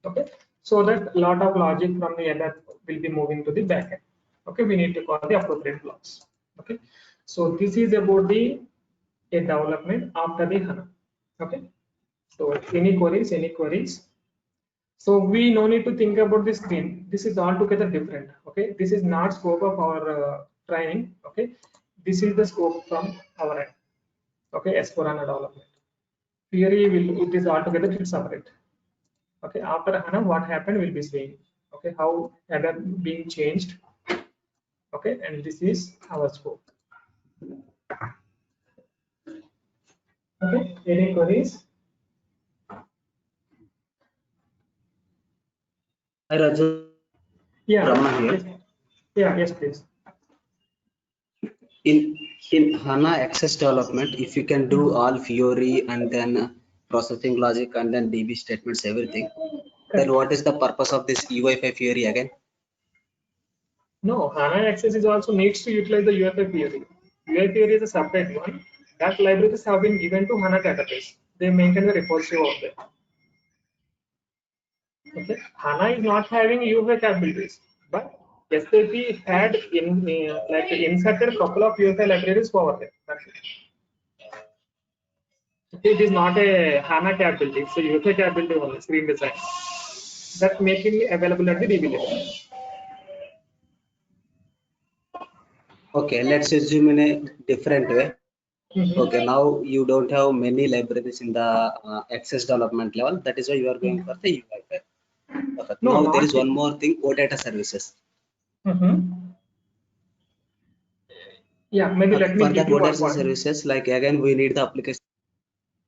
Okay, so that a lot of logic from the ABAP will be moving to the backend. Okay, we need to call the appropriate blocks. Okay, so this is about the development after the HANA. Okay, so any queries, any queries. So we no need to think about the screen. This is altogether different. Okay, this is not scope of our training. Okay, this is the scope from our end. Okay, S4HANA development. Theory will, it is altogether separate. Okay, after HANA, what happened will be seen. Okay, how ABAP being changed. Okay, and this is our scope. Okay, any queries? Hi Raju, Yeah. Brahma here. Yes. Yeah. Yes, please. In HANA access development, if you can do all Fiori and then processing logic and then DB statements, everything, then what is the purpose of this UI5 Fiori again? No, HANA Access is also needs to utilize the UFI theory. UFI theory is a separate one. That libraries have been given to HANA database. They maintain the repository of them. Okay, HANA is not having UFI capabilities, but SAP had like inserted a couple of UFI libraries over there. That's it. It is not a HANA capability, it's a UFI capability only, screen design. That's making it available at the DB level. Okay, let's assume in a different way. Mm-hmm. Okay, now you don't have many libraries in the access development level. That is why you are going for the UI5. Perfect. No, Now there is not one more thing, OData services. Yeah, maybe let me For give that you OData one. services, like again, we need the application.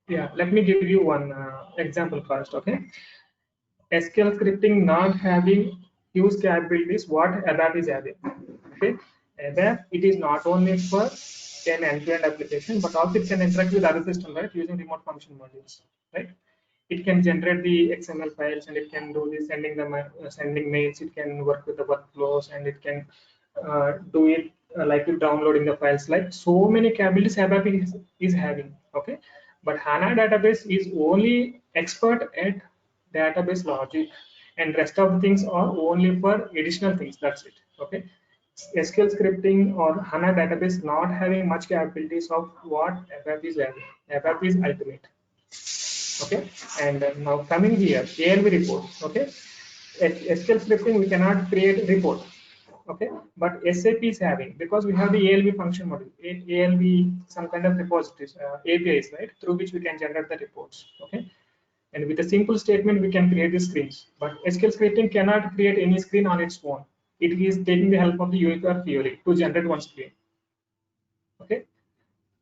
Yeah, let me give you one example first. Okay, SQL scripting not having huge capabilities, what ABAP is having. Okay, ABAP, it is not only for an end-to-end application, but also it can interact with other systems, right, using remote function modules, right? It can generate the XML files, and it can do the sending mails. It can work with the workflows, and it can do it like downloading the files. Like so many capabilities ABAP is having. Okay, but HANA database is only expert at database logic, and rest of the things are only for additional things. That's it. Okay, SQL scripting or HANA database not having much capabilities of what ABAP is having. ABAP is ultimate. Okay, and now coming here, ALV report. Okay, SQL scripting we cannot create report. Okay, but SAP is having, because we have the ALV function module, ALV some kind of repositories, APIs, right, through which we can generate the reports. Okay, and with a simple statement we can create the screens, but SQL scripting cannot create any screen on its own. It is taking the help of the UIK or Fiori to generate one screen. Okay,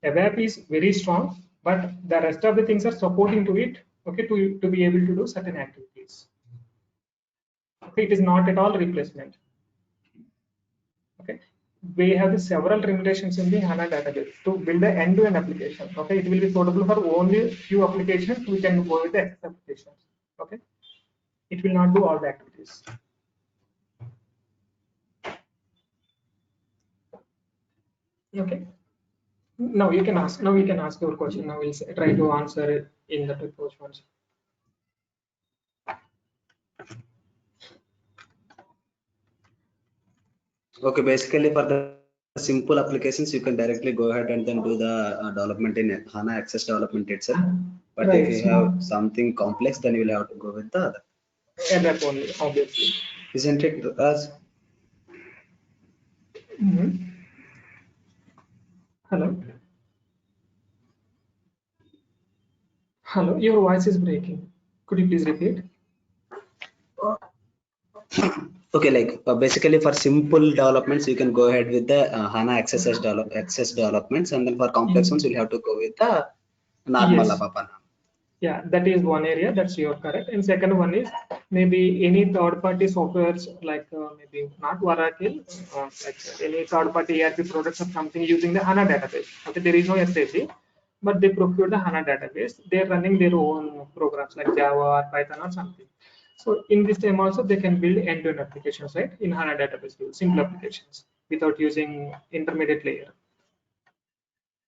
ABAP is very strong, but the rest of the things are supporting to it. Okay, to be able to do certain activities. Okay, it is not at all replacement. Okay, we have the several limitations in the HANA database to build an end-to-end application. Okay, it will be suitable for only few applications. We can go with the access applications. Okay, it will not do all the activities. Okay, now you can ask. Now we can ask your question. Now we'll try to answer it in the approach ones. Okay, basically for the simple applications, you can directly go ahead and then do the development in HANA Access development itself. But Right, if you have something complex, then you will have to go with the other. ABAP only, obviously. Isn't it, Raj? Hello. Hello, your voice is breaking. Could you please repeat? Okay, like basically for simple developments, you can go ahead with the HANA Access developments, and then for complex ones, you'll have to go with the normal Yes. ABAP. Yeah, that is one area, that's your correct. And second one is maybe any third-party softwares like maybe not Oracle, like any third-party ERP products or something using the HANA database. Okay, there is no SAP, but they procure the HANA database. They're running their own programs like Java or Python or something. So in this time also they can build end-to-end applications, right? In HANA database, simple applications without using intermediate layer.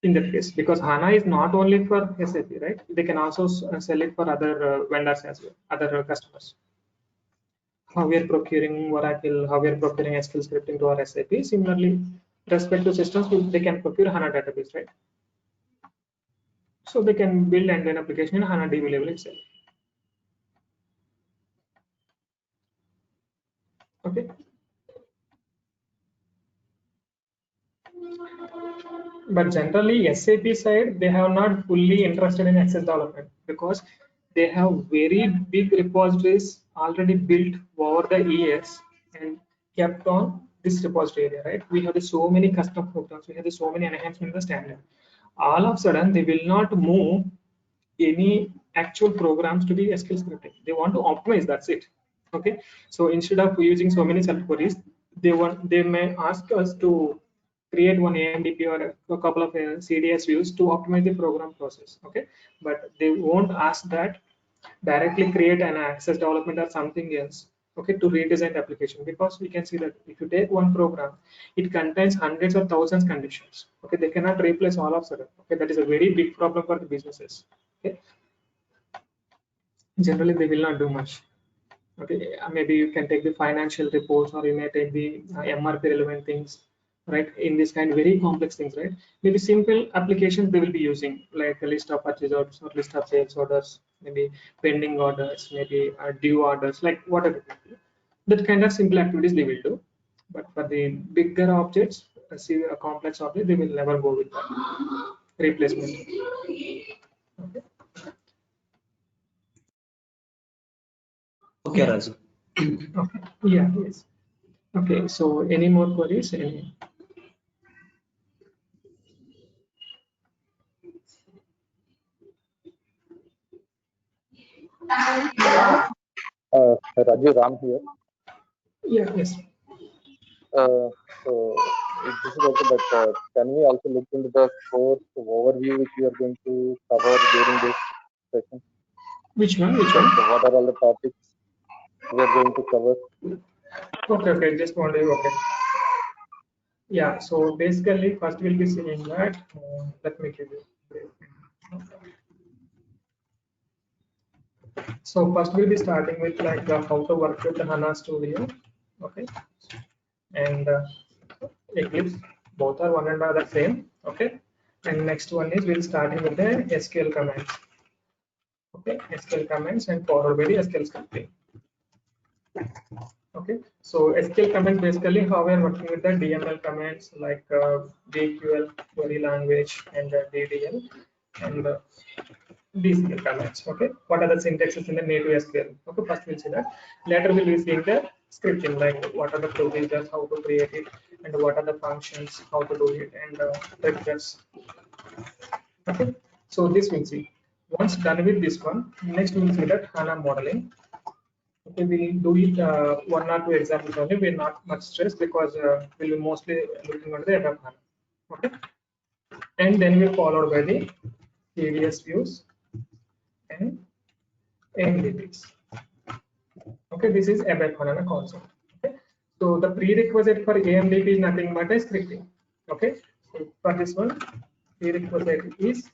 In that case, because HANA is not only for SAP, right? They can also sell it for other vendors as well, other customers. How we are procuring Oracle, how we are procuring SQL scripting to our SAP. Similarly, respective systems, they can procure HANA database, right? So they can build end-to-end application in HANA DB level itself. Okay. But generally, SAP side, they have not fully interested in access development because they have very big repositories already built over the years and kept on this repository area, right? We have so many custom programs, we have so many enhancements in the standard. All of a sudden, they will not move any actual programs to the SQL scripting. They want to optimize, that's it. Okay, so instead of using so many self queries, they may ask us to create one AMDP or a couple of CDS views to optimize the program process. Okay, but they won't ask that directly create an access development or something else. Okay, to redesign the application, because we can see that if you take one program, it contains hundreds or thousands conditions. Okay, they cannot replace all of sudden. Okay, that is a very big problem for the businesses. Okay, generally they will not do much. Okay, maybe you can take the financial reports, or you may take the MRP relevant things, right? In this kind of very complex things, right? Maybe simple applications they will be using, like a list of purchase orders or list of sales orders, maybe pending orders, maybe due orders, like whatever. That kind of simple activities they will do. But for the bigger objects, see a complex object, they will never go with that replacement. Okay. Okay, Raju. Okay. Yeah. Yes. Okay. So, any more queries? Any? Raju Ram here. Yeah. Yes. So this is also, but can we also look into the course overview which we are going to cover during this session? Which one? Which one? So what are all the topics we are going to cover? Okay. Okay. Just wondering. Okay. Yeah. So basically, first we'll be seeing that. Let me give you. So first we'll be starting with like how to work with the HANA Studio. Okay. And Eclipse. Both are one and are the same. Okay. And next one is we'll starting with the SQL commands. Okay, SQL commands and followed by the SQL scripting. Okay, so SQL commands basically how we are working with the DML commands like JQL, query language, and DDL, and DCL commands. Okay, what are the syntaxes in the native SQL? Okay, first we'll see that. Later we'll be seeing the scripting, like what are the procedures, how to create it, and what are the functions, how to do it, and triggers. Okay, so this we'll see. Once done with this one, next we'll see that HANA modeling. Okay, we'll do it one or two examples only. We're not much stressed because we'll be mostly looking at the ABAP HANA. Okay, and then we're followed by the CDS views and AMDPs. Okay, this is ABAP HANA concept. Okay, so the prerequisite for AMDP is nothing but a scripting. Okay, so for this one, prerequisite is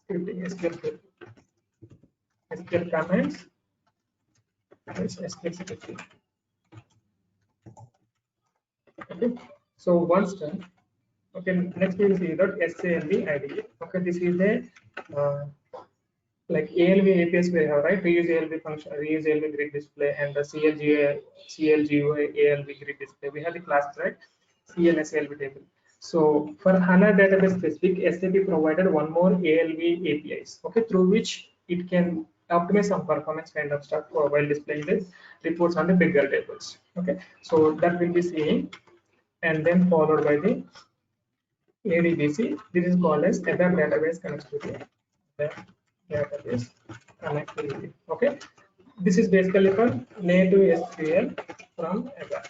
scripting, SQL commands. Okay, so once done, okay, next we will see that SALV IDE. Okay, this is a like ALV APIs we have, right? Reuse ALV function, reuse ALV grid display, and the CLGUI ALV grid display. We have the classes, right? CLSALV table. So for HANA database specific, SAP provided one more ALV APIs, okay, through which it can optimize some performance kind of stuff while displaying the reports on the bigger tables. Okay, so that will be seen, and then followed by the ADBC. This is called as ABAP database connectivity. Database connectivity. Okay, this is basically for native SQL from ABAP.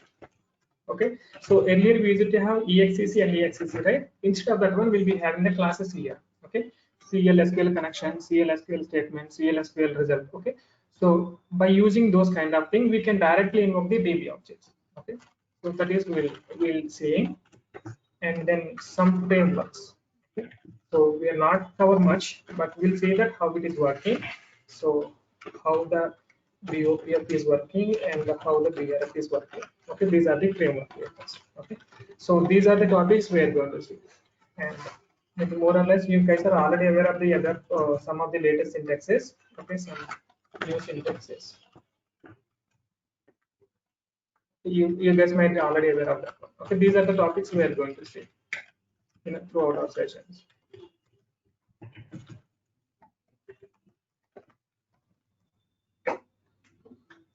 Okay, so earlier we used to have EXEC and EXEC, right? Instead of that one, we'll be having the classes here. Okay, CL-SQL connection, CL-SQL statement, CL-SQL result. Okay, so by using those kind of things, we can directly invoke the DB objects. Okay, so that is we'll see, and then some frameworks. Okay, so we are not cover much, but we'll see that how it is working. So how the BOPF is working and how the BRF is working. Okay, these are the framework papers. Okay, so these are the topics we are going to see, and maybe more or less you guys are already aware of the other some of the latest syntaxes. Okay, some new syntaxes. You guys might be already aware of that one. Okay, these are the topics we are going to see throughout our sessions.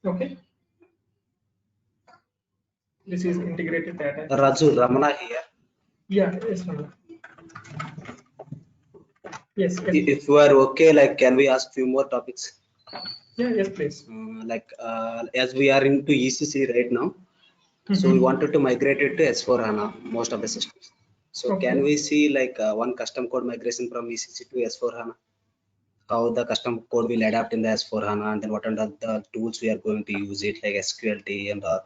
Okay, this is integrated data. Raju, Ramana here. Yeah, yes, Ramana. Yes, yes. If you are okay, like, can we ask few more topics? Yeah, yes, please. Like, as we are into ECC right now, so we wanted to migrate it to S4 HANA, most of the systems. So Okay. can we see like one custom code migration from ECC to S4 HANA? How the custom code will adapt in the S4 HANA, and then what are the tools we are going to use it, like SQLT and all?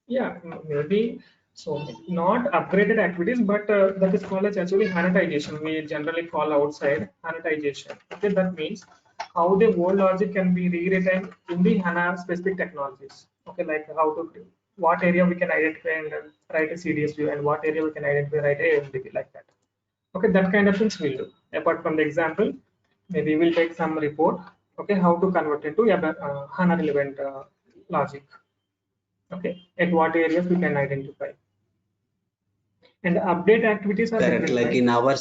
Yeah, maybe. So not upgraded activities, but that is called as actually hanatization. We generally call outside hanatization. Okay, that means how the old logic can be rewritten in the HANA specific technologies. Okay, like how to, what area we can identify and write a CDS view, and what area we can identify write a AMDP, like that. Okay, that kind of things we'll do. Apart from the example, maybe we'll take some report. Okay, how to convert into HANA relevant logic. Okay, at what areas we can identify, and update activities are Correct, like in our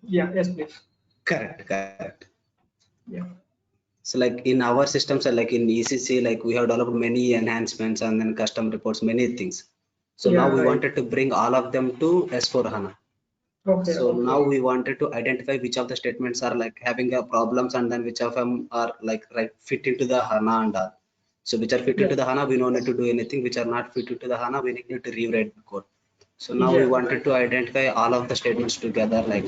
yeah, yes, please. correct. Yeah, So like in our systems, like in ECC, like we have developed many enhancements and then custom reports, many things. So yeah, now we right. wanted to bring all of them to S4 HANA. Okay, So okay. now we wanted to identify which of the statements are like having a problems, and then which of them are like fit into the HANA and all. So which are fit into the HANA, we don't need to do anything. Which are not fit into the HANA, we need to rewrite the code. So now we wanted to identify all of the statements together, like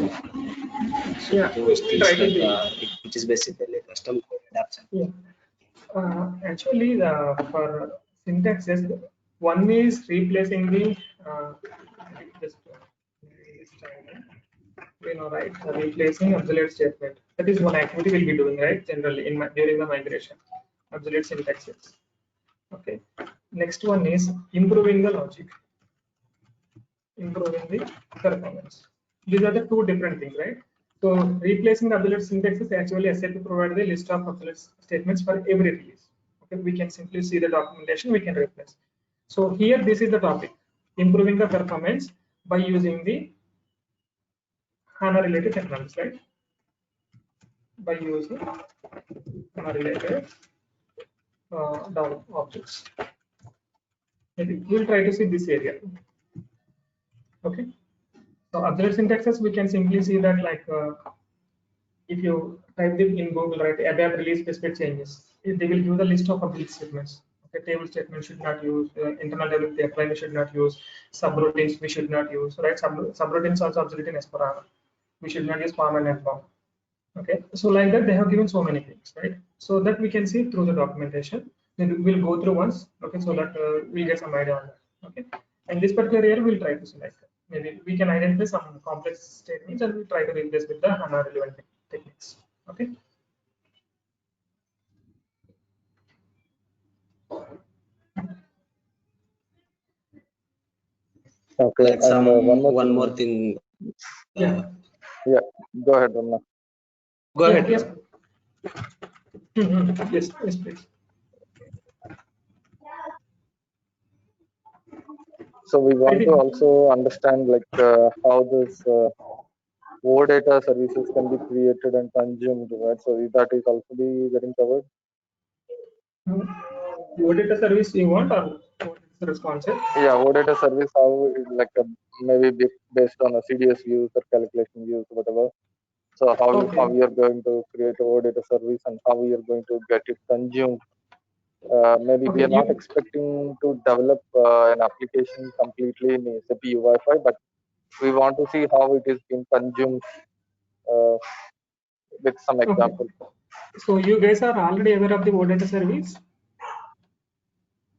so yeah, those we'll try things, to like do. which is basically custom code adaptation. Yeah, actually, for syntaxes, one is replacing the just this time, right? Replacing obsolete statement. That is one activity we'll be doing, right? Generally, during the migration, obsolete syntaxes. Okay. Next one is improving the logic. improving the performance. These are the two different things, right? So replacing the obsolete syntaxes, actually SAP provide the list of obsolete statements for every release. Okay, we can simply see the documentation, we can replace. So here this is the topic, improving the performance by using the HANA related technologies, right? By using HANA related objects. Maybe we'll try to see this area. Okay. So obsolete syntaxes, we can simply see that like if you type it in Google, right, ABAP release specific changes, they will give the list of obsolete statements. Okay, table statement should not use, internal development apply we should not use, subroutines we should not use, right? Subroutines also obsolete in S4HANA. We should not use form and form. Okay, so like that they have given so many things, right? So that we can see through the documentation. Then we'll go through once, okay, so that we'll get some idea on that. Okay, and this particular area we'll try to select. Maybe we can identify some complex statements and we'll try to replace with the HANA relevant techniques. Okay. Okay, Like and some one more thing. Yeah. Yeah, go ahead, Ramna. Go ahead. Yes. Yes, yes, please. So we want to also understand like how this OData services can be created and consumed, right? So that is also be getting covered. What is the service you want, or what is the responsive? Yeah, OData service, how it, like maybe based on a CDS views or calculation views, whatever. So how we are going to create a OData service and how we are going to get it consumed. Maybe we are not expecting to develop an application completely in SAP UI5, but we want to see how it is being consumed with some example. So you guys are already aware of the OData service?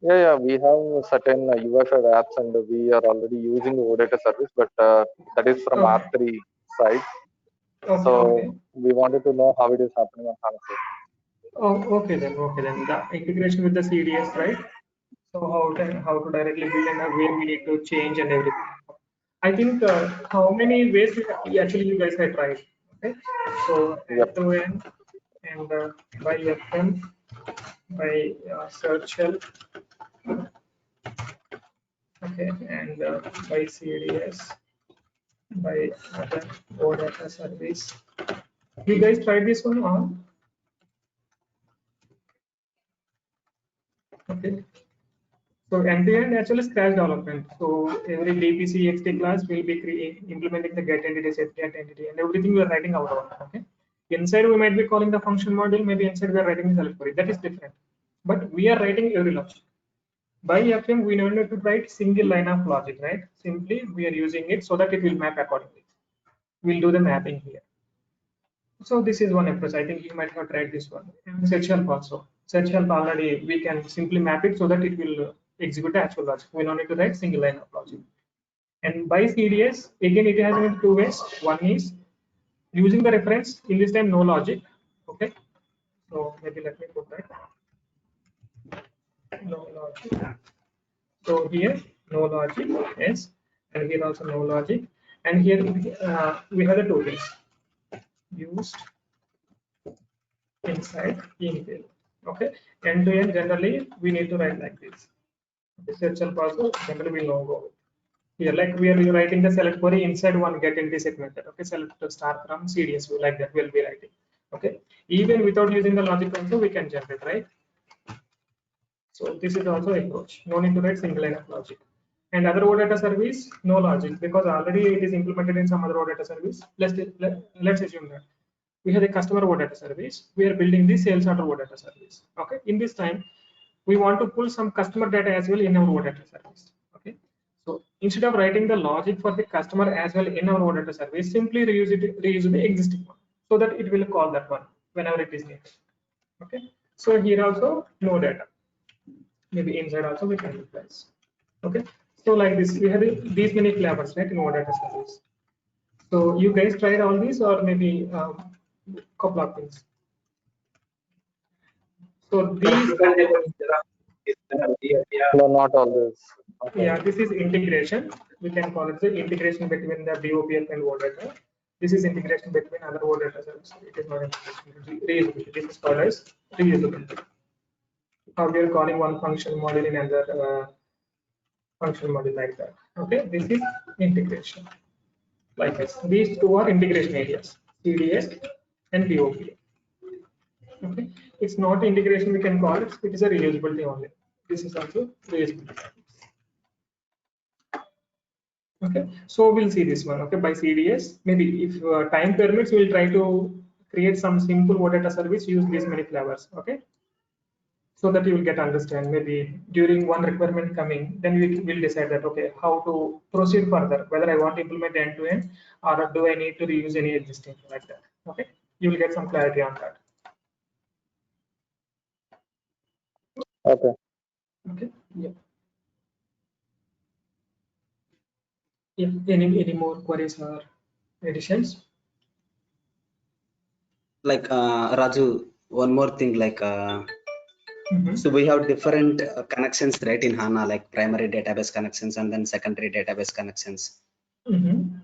Yeah, we have certain UI5 apps and we are already using the OData service, but that is from R3 side. So we wanted to know how it is happening on HANA. Oh, okay then. The integration with the CDS, right? So how to directly build and where we need to change and everything. I think how many ways actually you guys have tried. Okay, so end-to-end and by FM, by search shell, okay, and by CDS, by other OData service. You guys tried this one on? Okay. So end-to-end actually scratch development. So every DPC XT class will be implementing the get entity, set get entity, and everything we are writing out of it. Okay. Inside we might be calling the function module. Maybe inside we are writing the select query. That is different. But we are writing every logic. By FM, we don't need to write single line of logic, right? Simply we are using it so that it will map accordingly. We'll do the mapping here. So this is one approach. I think you might have tried this one. And search help also. Search help already we can simply map it so that it will execute the actual logic. We don't need to write single line of logic. And by CDS, again it has in two ways. One is using the reference, in this time no logic. Okay. So maybe let me put that. No logic. So here no logic, yes, and here also no logic. And here we have the two things used inside infill. Okay, end to end generally we need to write like this. Search also generally we know go here, like we are writing the select query inside one get entity set method. Okay, select the star from CDS view, like that we'll be writing. Okay, even without using the logic also we can generate, right? So this is also approach. No need to write single line of logic. And other OData service, no logic, because already it is implemented in some other OData service. Let's assume that we have a customer OData service. We are building the sales order OData service. Okay, in this time we want to pull some customer data as well in our OData service. Okay, so instead of writing the logic for the customer as well in our OData service, simply reuse the existing one so that it will call that one whenever it is needed. Okay, so here also no data. Maybe inside also we can replace. Okay, so like this we have these many flavors, right, in OData service. So you guys tried all these, or maybe couple of things. So these No, not all this. Okay. Yeah, this is integration. We can call it the integration between the BOPF and OData. This is integration between other OData services. It is not integration. Reusability. This is called as reusability. How we are calling one function model in another function model like that. Okay, this is integration. Like this. These two are integration areas, CDS and BOPF. Okay, it's not integration, we can call it. It is a reusability only. This is also reusability. Okay, so we'll see this one. Okay, by CDS, maybe if time permits, we'll try to create some simple OData service, use these many flavors. Okay, so that you will get understand. Maybe during one requirement coming, then we will decide that okay, how to proceed further, whether I want to implement end to end or do I need to reuse any existing like that. Okay, you will get some clarity on that. Okay. Okay, yeah. Yeah, any more queries or additions? Like Raju, one more thing, like Mhm. so we have different connections, right, in HANA, like primary database connections and then secondary database connections. Mhm.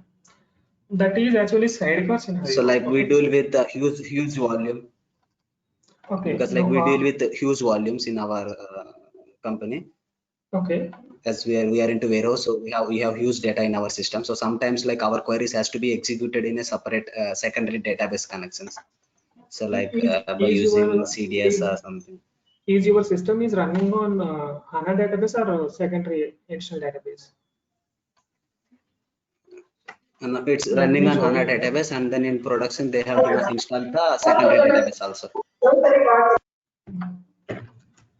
That is actually sidecar scenario. So like we Okay. deal with the huge volume, Okay. because like No, we deal with huge volumes in our company. okay. As we are into warehouse, so we have huge data in our system. So sometimes like our queries has to be executed in a separate secondary database connections. So like by using CDS or something. Is your system is running on HANA database or secondary additional database? And it's Let running me on show HANA you. database, and then in production they have to install the secondary database also.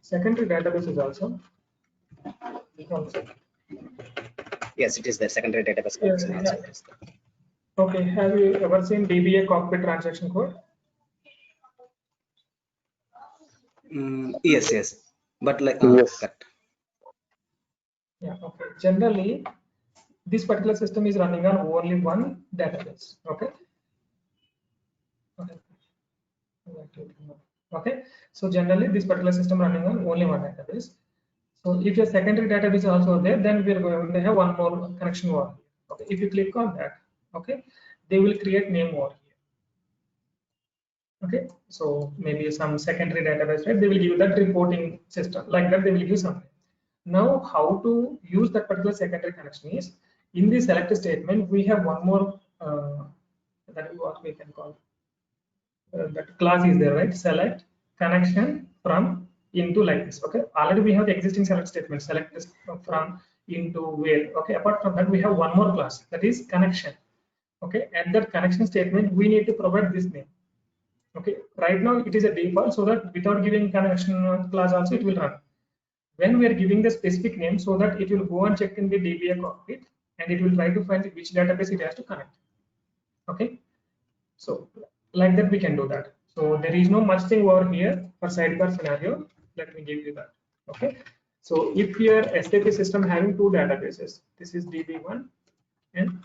Secondary database is also. Yes, it is the secondary database connection also. It is there. Okay. Have you ever seen DBA cockpit transaction code? Yes. But like Yes. correct. Yeah. Okay. Generally, this particular system is running on only one database. Okay. Okay. So generally, this particular system running on only one database. So if your secondary database is also there, then we are going to have one more connection over here. Okay. If you click on that, okay, they will create name over here. Okay. So maybe some secondary database, right? They will give that reporting system like that. They will give something. Now, how to use that particular secondary connection is in the select statement. We have one more that is what we can call that class is there, right? Select connection from into like this. Okay, already we have the existing select statement, select this from into where. Okay, apart from that we have one more class, that is connection. Okay, and that connection statement we need to provide this name. Okay, right now it is a default, so that without giving connection class also it will run. When we are giving the specific name, so that it will go and check in the DBA cockpit and it will try to find which database it has to connect. Okay, so like that we can do that. So there is no much thing over here for sidecar scenario. Let me give you that. Okay, so if your SAP system having two databases, this is DB1 and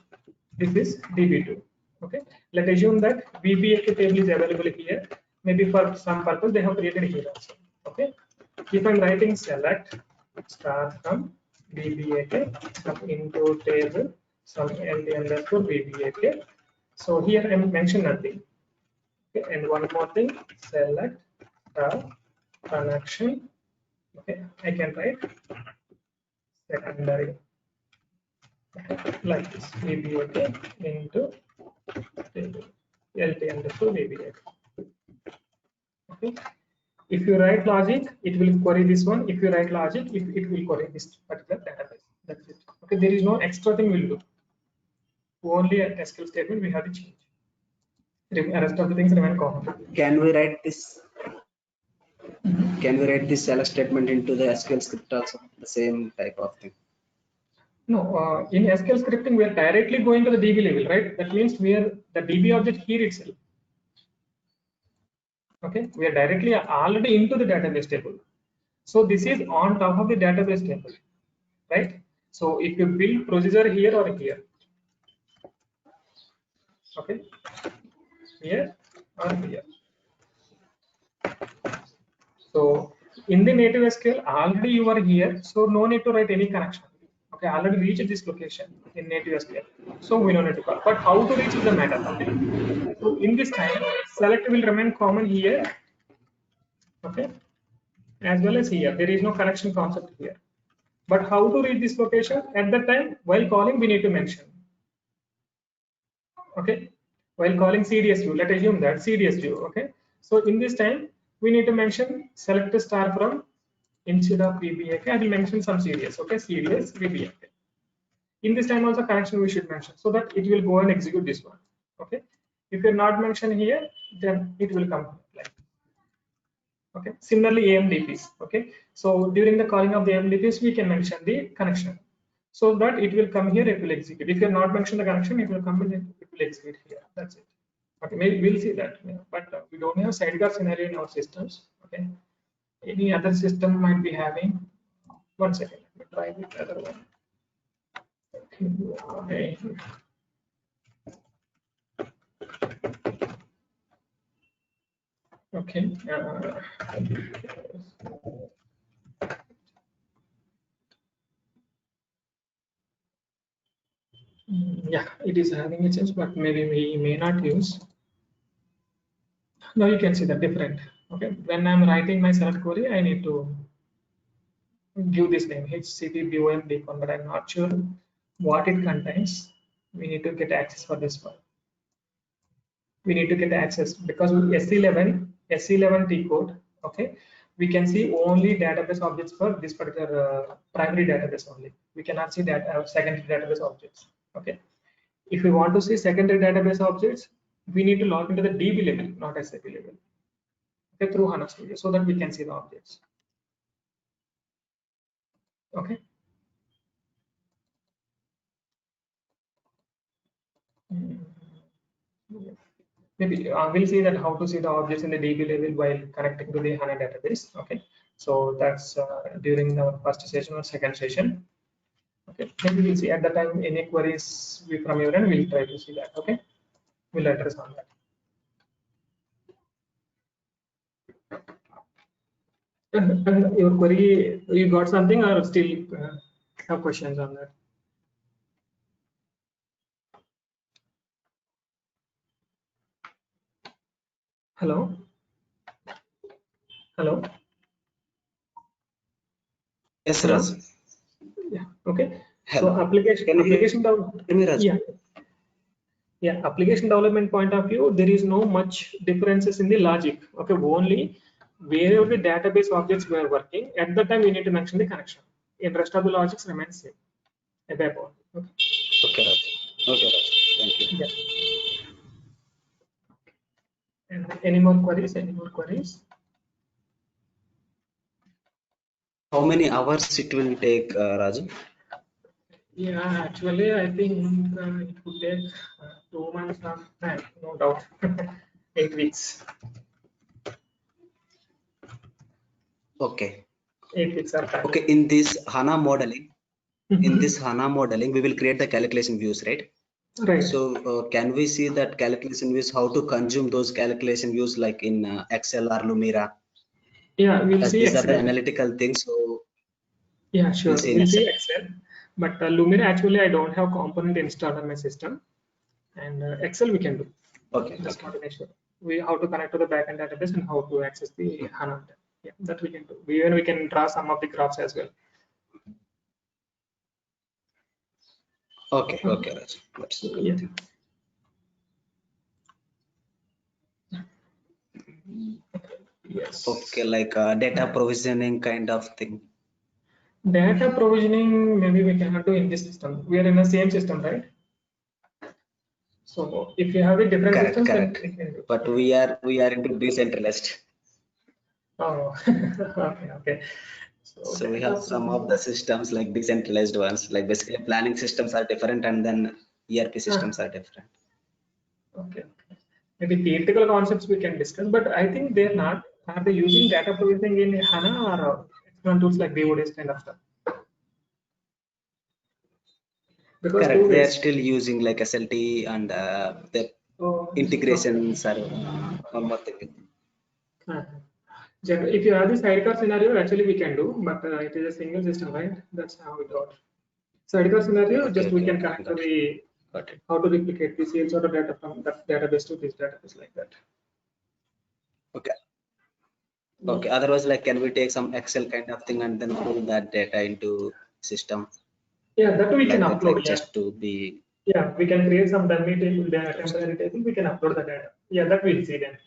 this is DB2. Okay, let's assume that VBAK table is available here. Maybe for some purpose they have created here also. Okay, if I'm writing select start from VBAK up into table some LD underscore VBAK. So here I mention nothing. Okay, and one more thing, select connection. Okay, I can write secondary like this VBAK into LT underscore VBAK. Okay, if you write logic, it will query this one. If you write logic, it will query this particular database. That's it. Okay, there is no extra thing we'll do. Only a SQL statement we have to change. The rest of the things remain common. Can we write this? Can we write this select statement into the SQL script also? The same type of thing. No, in SQL scripting, we are directly going to the DB level, right? That means we are the DB object here itself. Okay, we are directly already into the database table. So this is on top of the database table, right? So if you build procedure here or here, okay, here or here. So in the native SQL, already you are here, so no need to write any connection. Okay, I already reached this location in native SQL, so we don't need to call. But how to reach is the matter. Okay. So in this time, select will remain common here. Okay, as well as here. There is no connection concept here. But how to reach this location? At that time, while calling, we need to mention. Okay, while calling CDS view, let's assume that CDS view. Okay, so in this time, we need to mention select a star from instead of VBAK. I will mention some CDS. Okay, CDS VBAK. In this time also connection we should mention so that it will go and execute this one. Okay, if you're not mentioned here, then it will come like. Okay, similarly AMDPs. Okay, so during the calling of the AMDPs, we can mention the connection so that it will come here, it will execute. If you have not mentioned the connection, it will come in, it will execute here. That's it. Okay, maybe we'll see that, but we don't have sidecar scenario in our systems. Okay, any other system might be having. One second, let me try the other one. Okay. Okay. Yeah, it is having a change, but maybe we may not use. Now you can see the different. Okay, when I'm writing my select query, I need to give this name HCP BOM, but I'm not sure what it contains. We need to get access for this one. We need to get access because with SE11 T code, okay, we can see only database objects for this particular primary database only. We cannot see that secondary database objects. Okay, if we want to see secondary database objects, we need to log into the DB level, not SAP level. Okay, through HANA Studio, so that we can see the objects. Okay. Maybe we'll see that how to see the objects in the DB level while connecting to the HANA database. Okay, so that's during the first session or second session. Okay, maybe we'll see at the time any queries from your end. We'll try to see that. Okay, we'll address on that. Your query, you got something or still have questions on that? Hello? Hello? Yes, Hello? Raj. Yeah, okay. Hello. So application Raj. Yeah, application development point of view, there is no much differences in the logic. Okay, only wherever the database objects were working, at that time we need to mention the connection. In rest of the logics remains same. Okay. Okay, Raj. Okay, Raj. Thank you. Yeah. And any more queries? Any more queries? How many hours it will take, Raju? Yeah, actually, I think it would take 2 months of time, no doubt. 8 weeks. Okay. 8 weeks are time. Okay, in this HANA modeling, we will create the calculation views, right? Right. So can we see that calculation views, how to consume those calculation views like in Excel or Lumira? Yeah, we'll see these Excel. are the analytical things. So yeah, sure. We'll see Excel. Excel. But Lumira, actually, I don't have component installed on my system. And Excel we can do. Okay. That's Okay. not an issue. We how to connect to the backend database and how to access the HANA. Yeah, that we can do. Even we can draw some of the graphs as well. Okay. Okay, Raj. That's good. Yeah. Yes. Okay, like data provisioning kind of thing. Data provisioning, maybe we cannot do in this system. We are in the same system, right? So if you have a different system, then we can do. But we are into decentralized. Oh, okay. So we have some of the systems like decentralized ones, like basically planning systems are different and then ERP systems are different. Okay. Maybe theoretical concepts we can discuss, but I think they're not. Are they using data provisioning in HANA or external tools like BODs kind of stuff? Because Correct. They are still using like SLT and the integrations are one more thing. If you have this sidecar scenario, actually we can do, but it is a single system, right? That's how we got. So Edgar scenario, Okay, just we okay, can okay, connect to got it. the Got it. how to replicate the sales order data from that database to this database like that. Okay. Okay. Otherwise, like, can we take some Excel kind of thing and then pull that data into system Yeah, that we can like that, upload. like Yeah. just to be. Yeah, we can create some dummy table, temporary table. We can upload the data. Yeah, that we'll see then.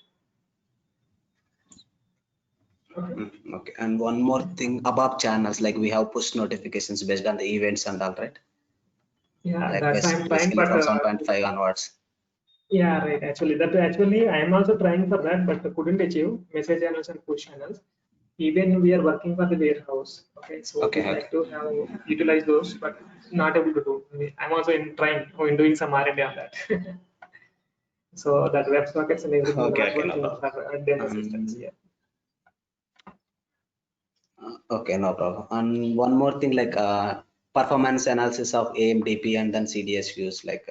Okay. Okay. And one more thing about channels, like we have push notifications based on the events and all, right? Yeah, Like that's I'm trying, basically but from 7.5 onwards. yeah, right. Actually I am also trying for that, but couldn't achieve message channels and push channels. Even we are working for the warehouse. Okay, so Okay, we okay. like to have utilize those, but not able to do. I'm also in trying or in doing some R&D on that. So that web sockets and everything Okay, not okay, no working problem. for demo systems. Yeah. Okay, no problem. And one more thing, like performance analysis of AMDP and then CDS views. Like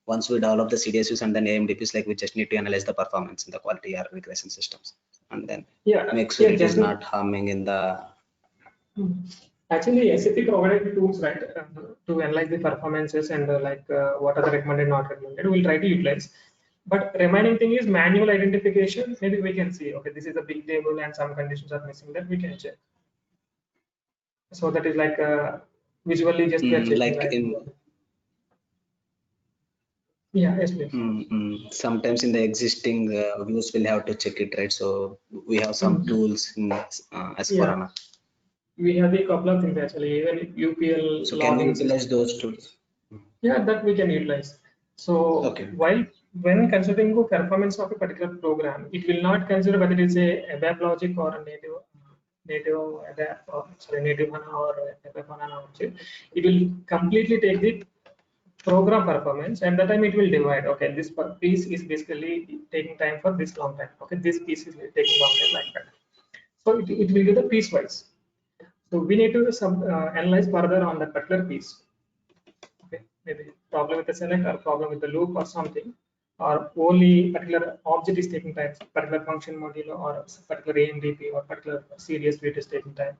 once we develop the CDS views and then AMDPs, like we just need to analyze the performance in the quality or regression systems, and then Yeah. make sure Yeah. it is not harming in the. Actually, SAP provided tools, right, to analyze the performances and what are the recommended, not recommended. We'll try to utilize. But remaining thing is manual identification. Maybe we can see, okay, this is a big table and some conditions are missing. That we can check. So that is like visually just we are checking, Like right? in Yeah, yes, please. sometimes in the existing views we'll have to check it, right? So we have some tools in Yeah, S4HANA. we have a couple of things actually. Even UPL So can we logging utilize system. those tools? Yeah, that we can utilize. So Okay. when considering the performance of a particular program, it will not consider whether it's a ABAP logic or a native ABAP or sorry native HANA or ABAP HANA object. It will completely take the program performance, and that time it will divide. Okay, this piece is basically taking time for this long time. Okay, this piece is taking long time like that. So it will get the piece wise. So we need to analyze further on that particular piece. Okay, maybe problem with the select or problem with the loop or something, or only particular object is taking time, particular function module or particular AMDP or particular CDS view is taking time.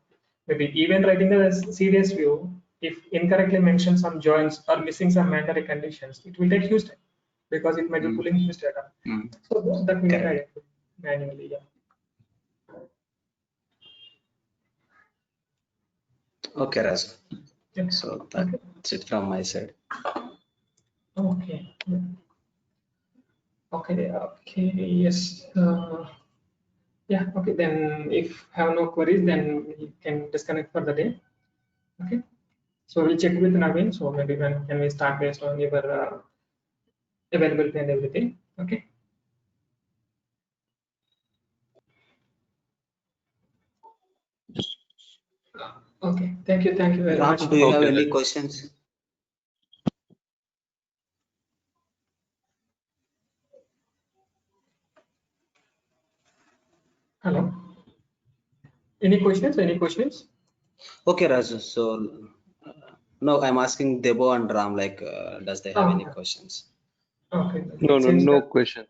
Maybe even writing the CDS view, if incorrectly mention some joins or missing some mandatory conditions, it will take huge time because it might be pulling huge data. So that we need to identify manually. Yeah. Okay, Raj. Yeah. So that's it from my side. Okay. Yeah. Okay. Okay. Yes. Yeah. Okay. Then if have no queries, then we can disconnect for the day. Okay. So we'll check with Naveen. So maybe when can we start based on your availability and everything. Okay. Okay. Thank you. Thank you very Ram, much. do you have Okay, any then. questions? Hello. Any questions? Any questions? Okay, Raj. So no, I'm asking Debo and Ram, like, does they have any Okay. questions? Okay. No That, question.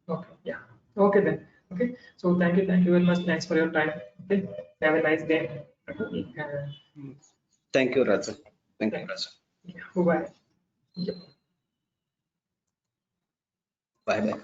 okay. Yeah. Okay then. Okay. So thank you. Thank you very much. Thanks for your time. Okay. Have a nice day. Thank you, Raj. Thank you, Raj. Yeah. Bye. Yep. Bye bye.